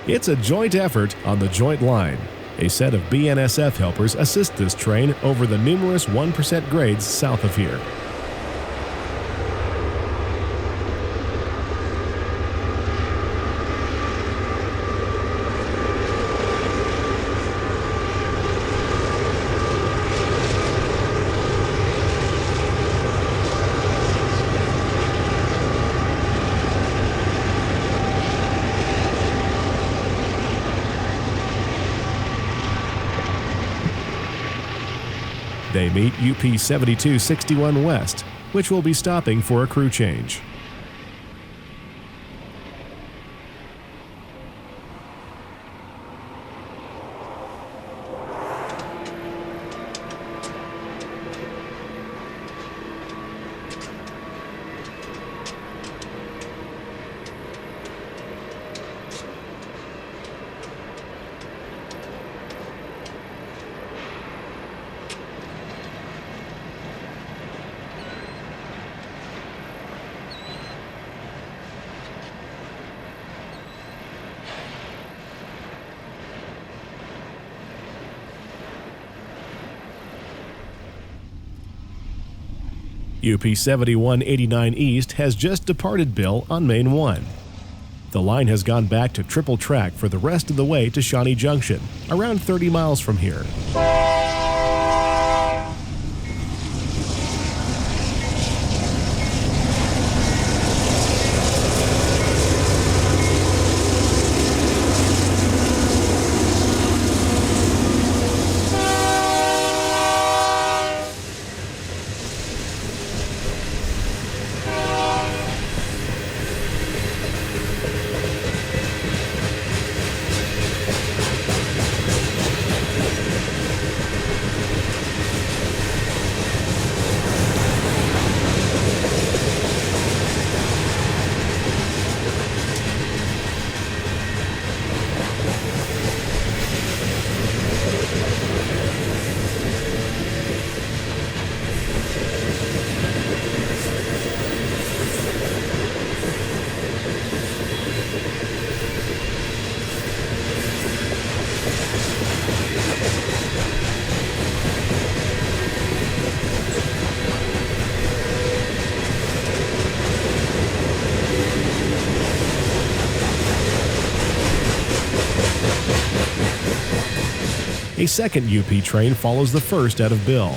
It's a joint effort on the joint line. A set of BNSF helpers assist this train over the numerous 1% grades south of here. They meet UP 7261 West, which will be stopping for a crew change. UP 7189 East has just departed Bill on Main 1. The line has gone back to triple track for the rest of the way to Shawnee Junction, around 30 miles from here. A second UP train follows the first out of Bill.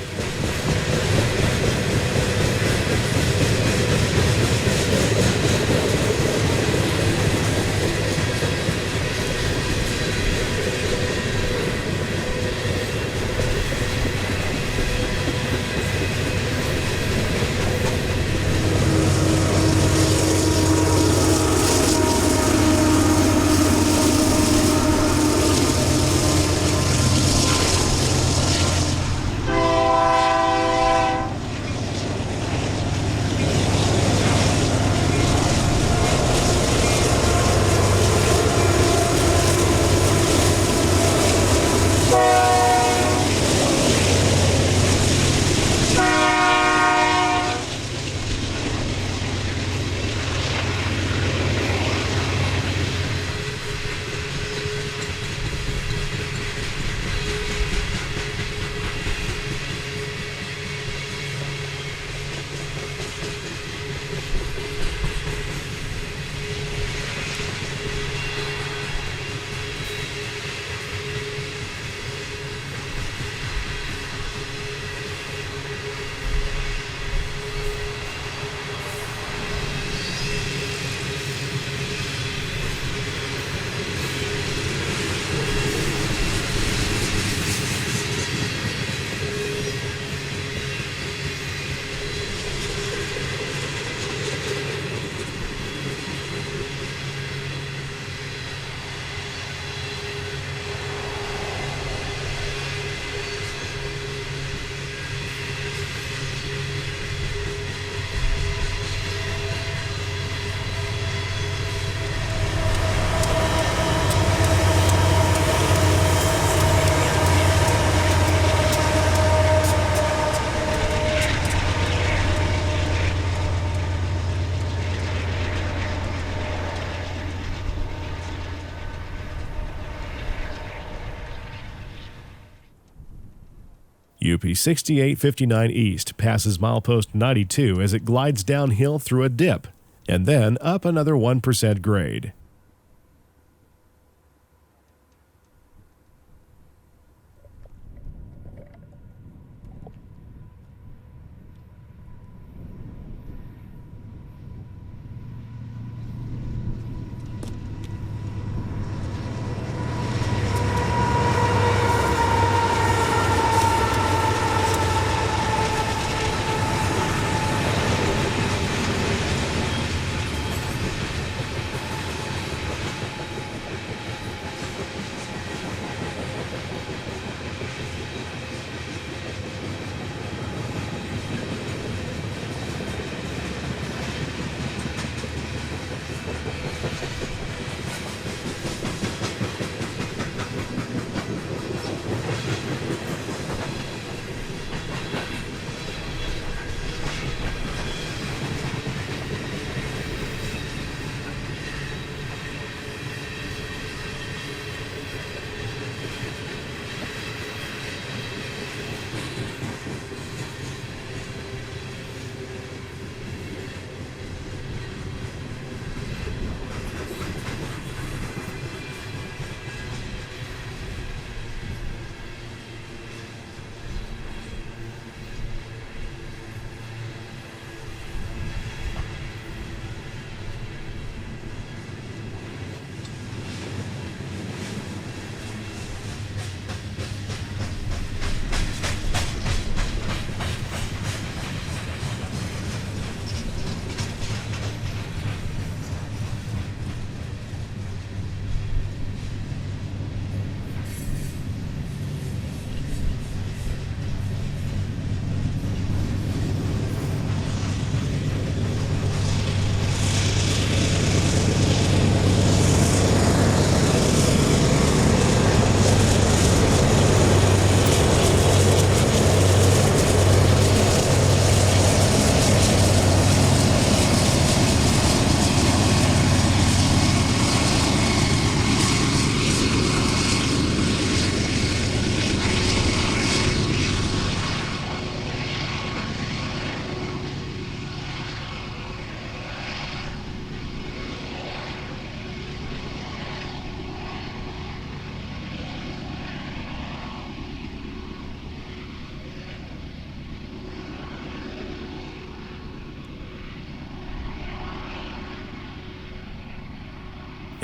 UP 6859 East passes milepost 92 as it glides downhill through a dip, and then up another 1% grade.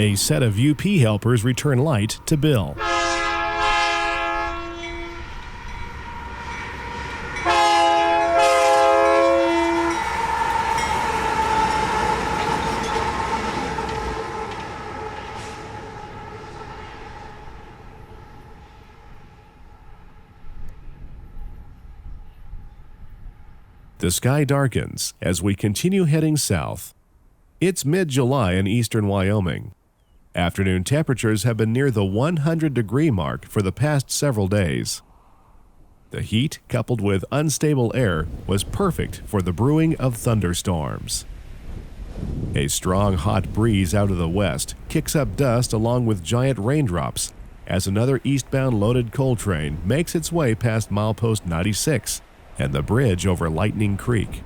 A set of UP helpers return light to Bill. The sky darkens as we continue heading south. It's mid-July in eastern Wyoming. Afternoon temperatures have been near the 100-degree mark for the past several days. The heat, coupled with unstable air, was perfect for the brewing of thunderstorms. A strong, hot breeze out of the west kicks up dust along with giant raindrops as another eastbound loaded coal train makes its way past milepost 96 and the bridge over Lightning Creek.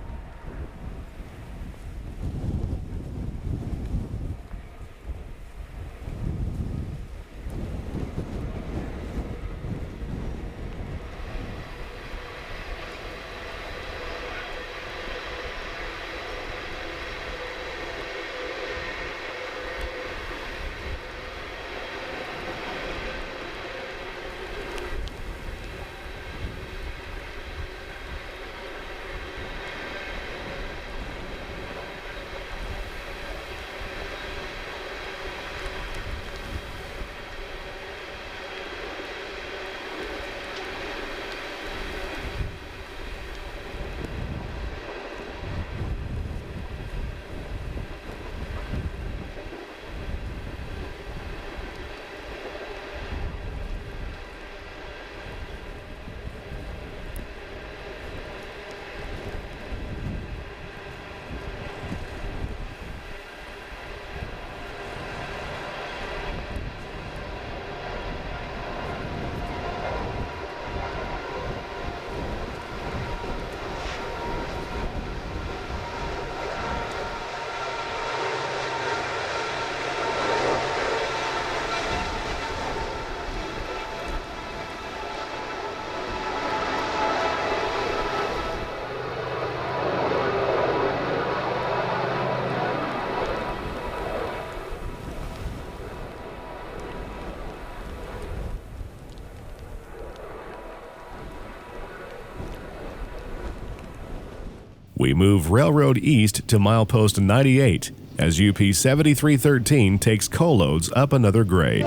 We move railroad east to milepost 98 as UP 7313 takes coal loads up another grade.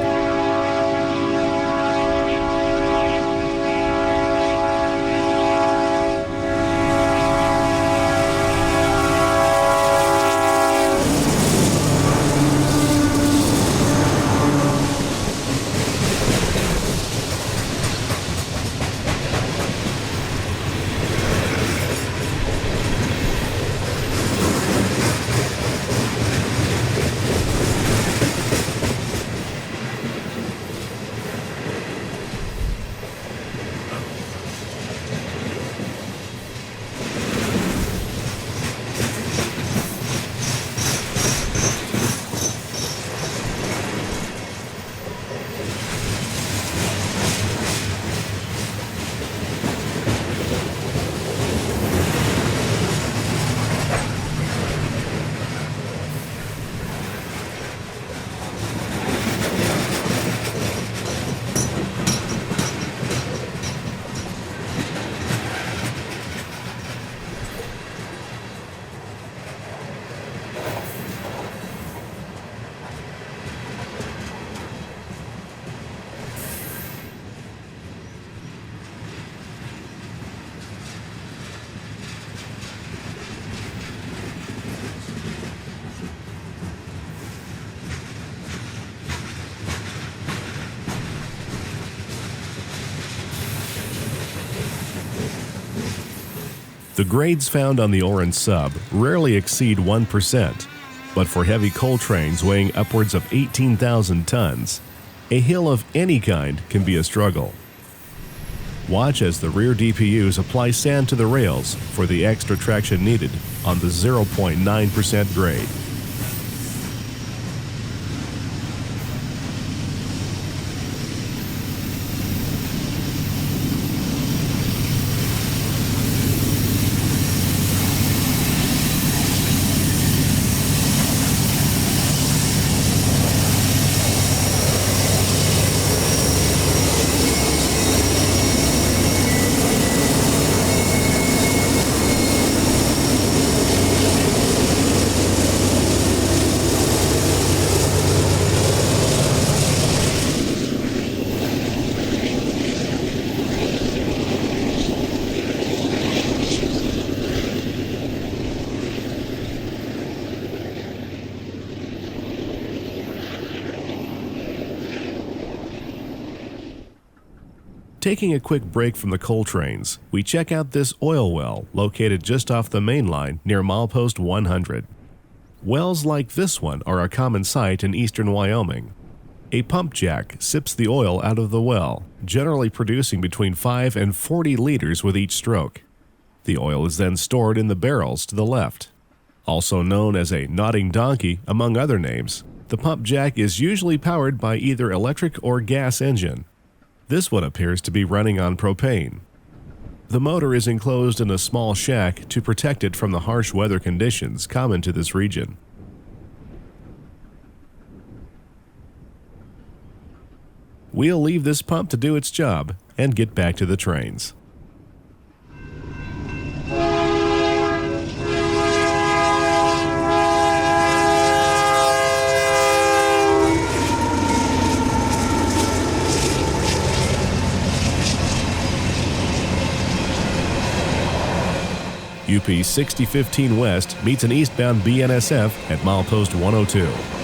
The grades found on the Orin Sub rarely exceed 1%, but for heavy coal trains weighing upwards of 18,000 tons, a hill of any kind can be a struggle. Watch as the rear DPUs apply sand to the rails for the extra traction needed on the 0.9% grade. Taking a quick break from the coal trains, we check out this oil well located just off the main line near milepost 100. Wells like this one are a common sight in eastern Wyoming. A pump jack sips the oil out of the well, generally producing between 5 and 40 liters with each stroke. The oil is then stored in the barrels to the left. Also known as a nodding donkey, among other names, the pump jack is usually powered by either electric or gas engine. This one appears to be running on propane. The motor is enclosed in a small shack to protect it from the harsh weather conditions common to this region. We'll leave this pump to do its job and get back to the trains. UP 6015 West meets an eastbound BNSF at milepost 102.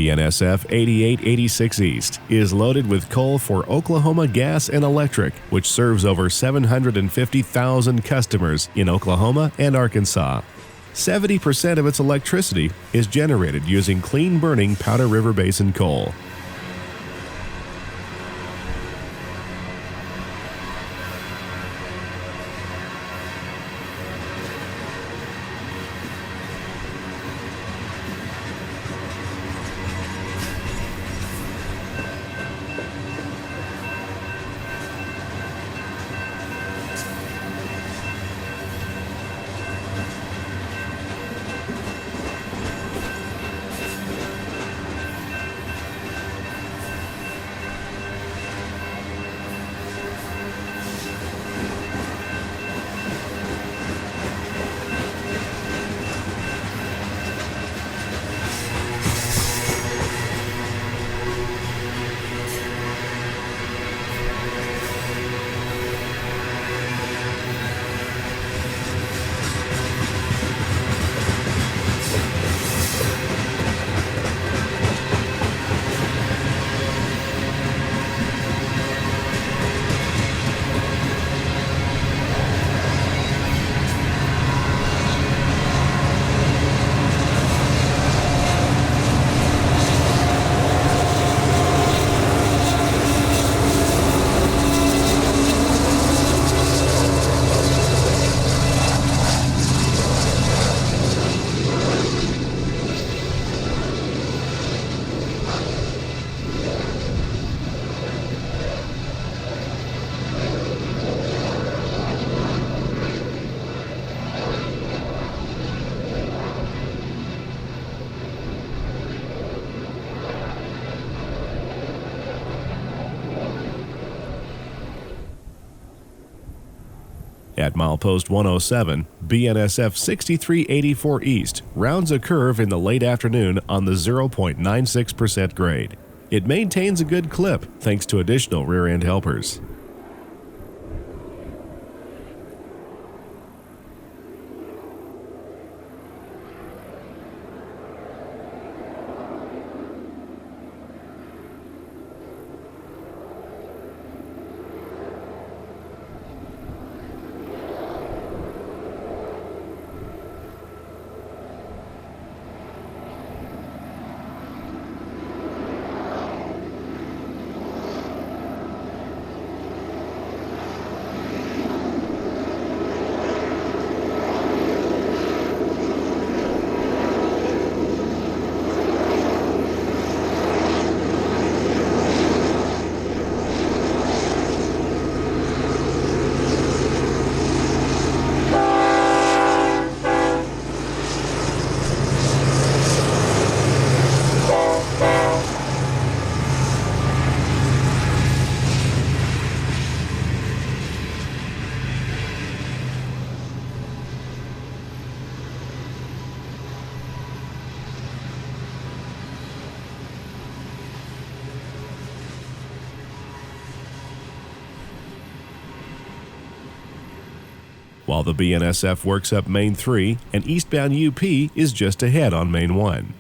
BNSF 8886 East is loaded with coal for Oklahoma Gas and Electric, which serves over 750,000 customers in Oklahoma and Arkansas. 70% of its electricity is generated using clean-burning Powder River Basin coal. At milepost 107, BNSF 6384 East rounds a curve in the late afternoon on the 0.96% grade. It maintains a good clip thanks to additional rear-end helpers. While the BNSF works up Main 3, and eastbound UP is just ahead on Main 1.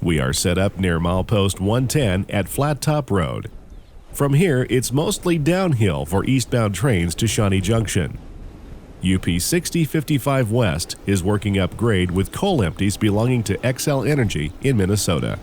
We are set up near milepost 110 at Flat Top Road. From here, it's mostly downhill for eastbound trains to Shawnee Junction. UP 6055 West is working up grade with coal empties belonging to XL Energy in Minnesota.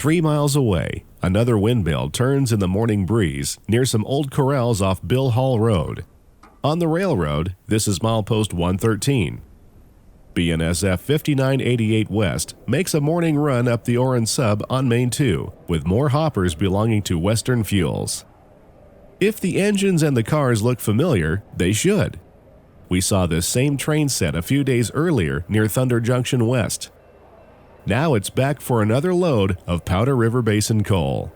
Three miles away, another windmill turns in the morning breeze near some old corrals off Bill Hall Road. On the railroad, this is milepost 113. BNSF 5988 West makes a morning run up the Orin Sub on Main 2 with more hoppers belonging to Western Fuels. If the engines and the cars look familiar, they should. We saw this same train set a few days earlier near Thunder Junction West. Now it's back for another load of Powder River Basin coal.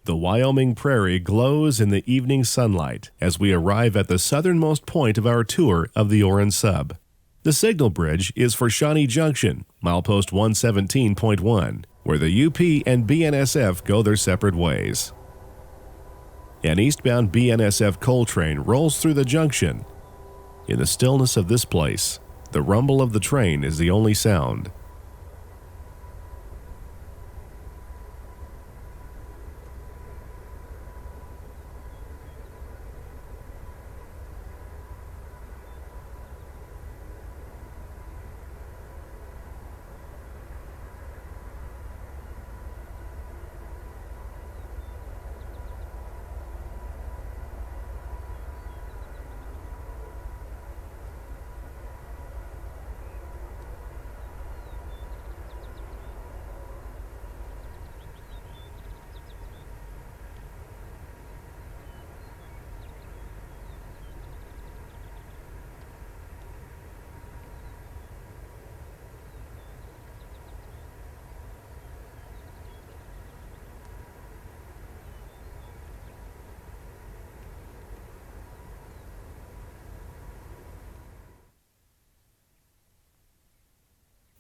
The Wyoming prairie glows in the evening sunlight as we arrive at the southernmost point of our tour of the Orin Sub. The signal bridge is for Shawnee Junction, milepost 117.1, where the UP and BNSF go their separate ways. An eastbound BNSF coal train rolls through the junction. In the stillness of this place, the rumble of the train is the only sound.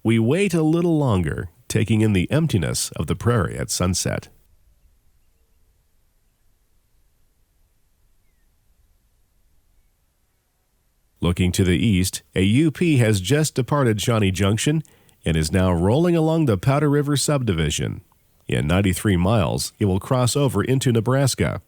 We wait a little longer, taking in the emptiness of the prairie at sunset. Looking to the east, a UP has just departed Shawnee Junction and is now rolling along the Powder River Subdivision. In 93 miles, it will cross over into Nebraska.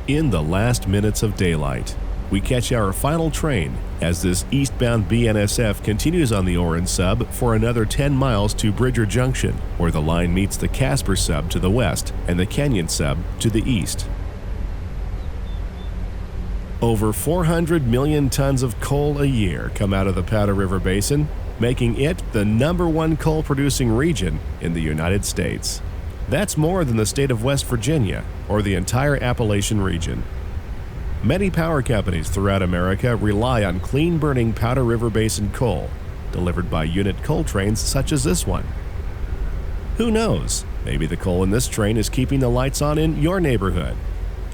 In the last minutes of daylight, we catch our final train as this eastbound BNSF continues on the Orin Sub for another 10 miles to Bridger Junction, where the line meets the Casper Sub to the west and the Canyon Sub to the east. Over 400 million tons of coal a year come out of the Powder River Basin, making it the #1 coal-producing region in the United States. That's more than the state of West Virginia or the entire Appalachian region. Many power companies throughout America rely on clean-burning Powder River Basin coal, delivered by unit coal trains such as this one. Who knows? Maybe the coal in this train is keeping the lights on in your neighborhood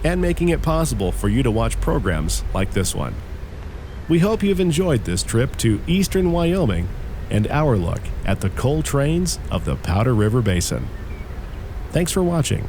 and making it possible for you to watch programs like this one. We hope you've enjoyed this trip to eastern Wyoming and our look at the coal trains of the Powder River Basin. Thanks for watching.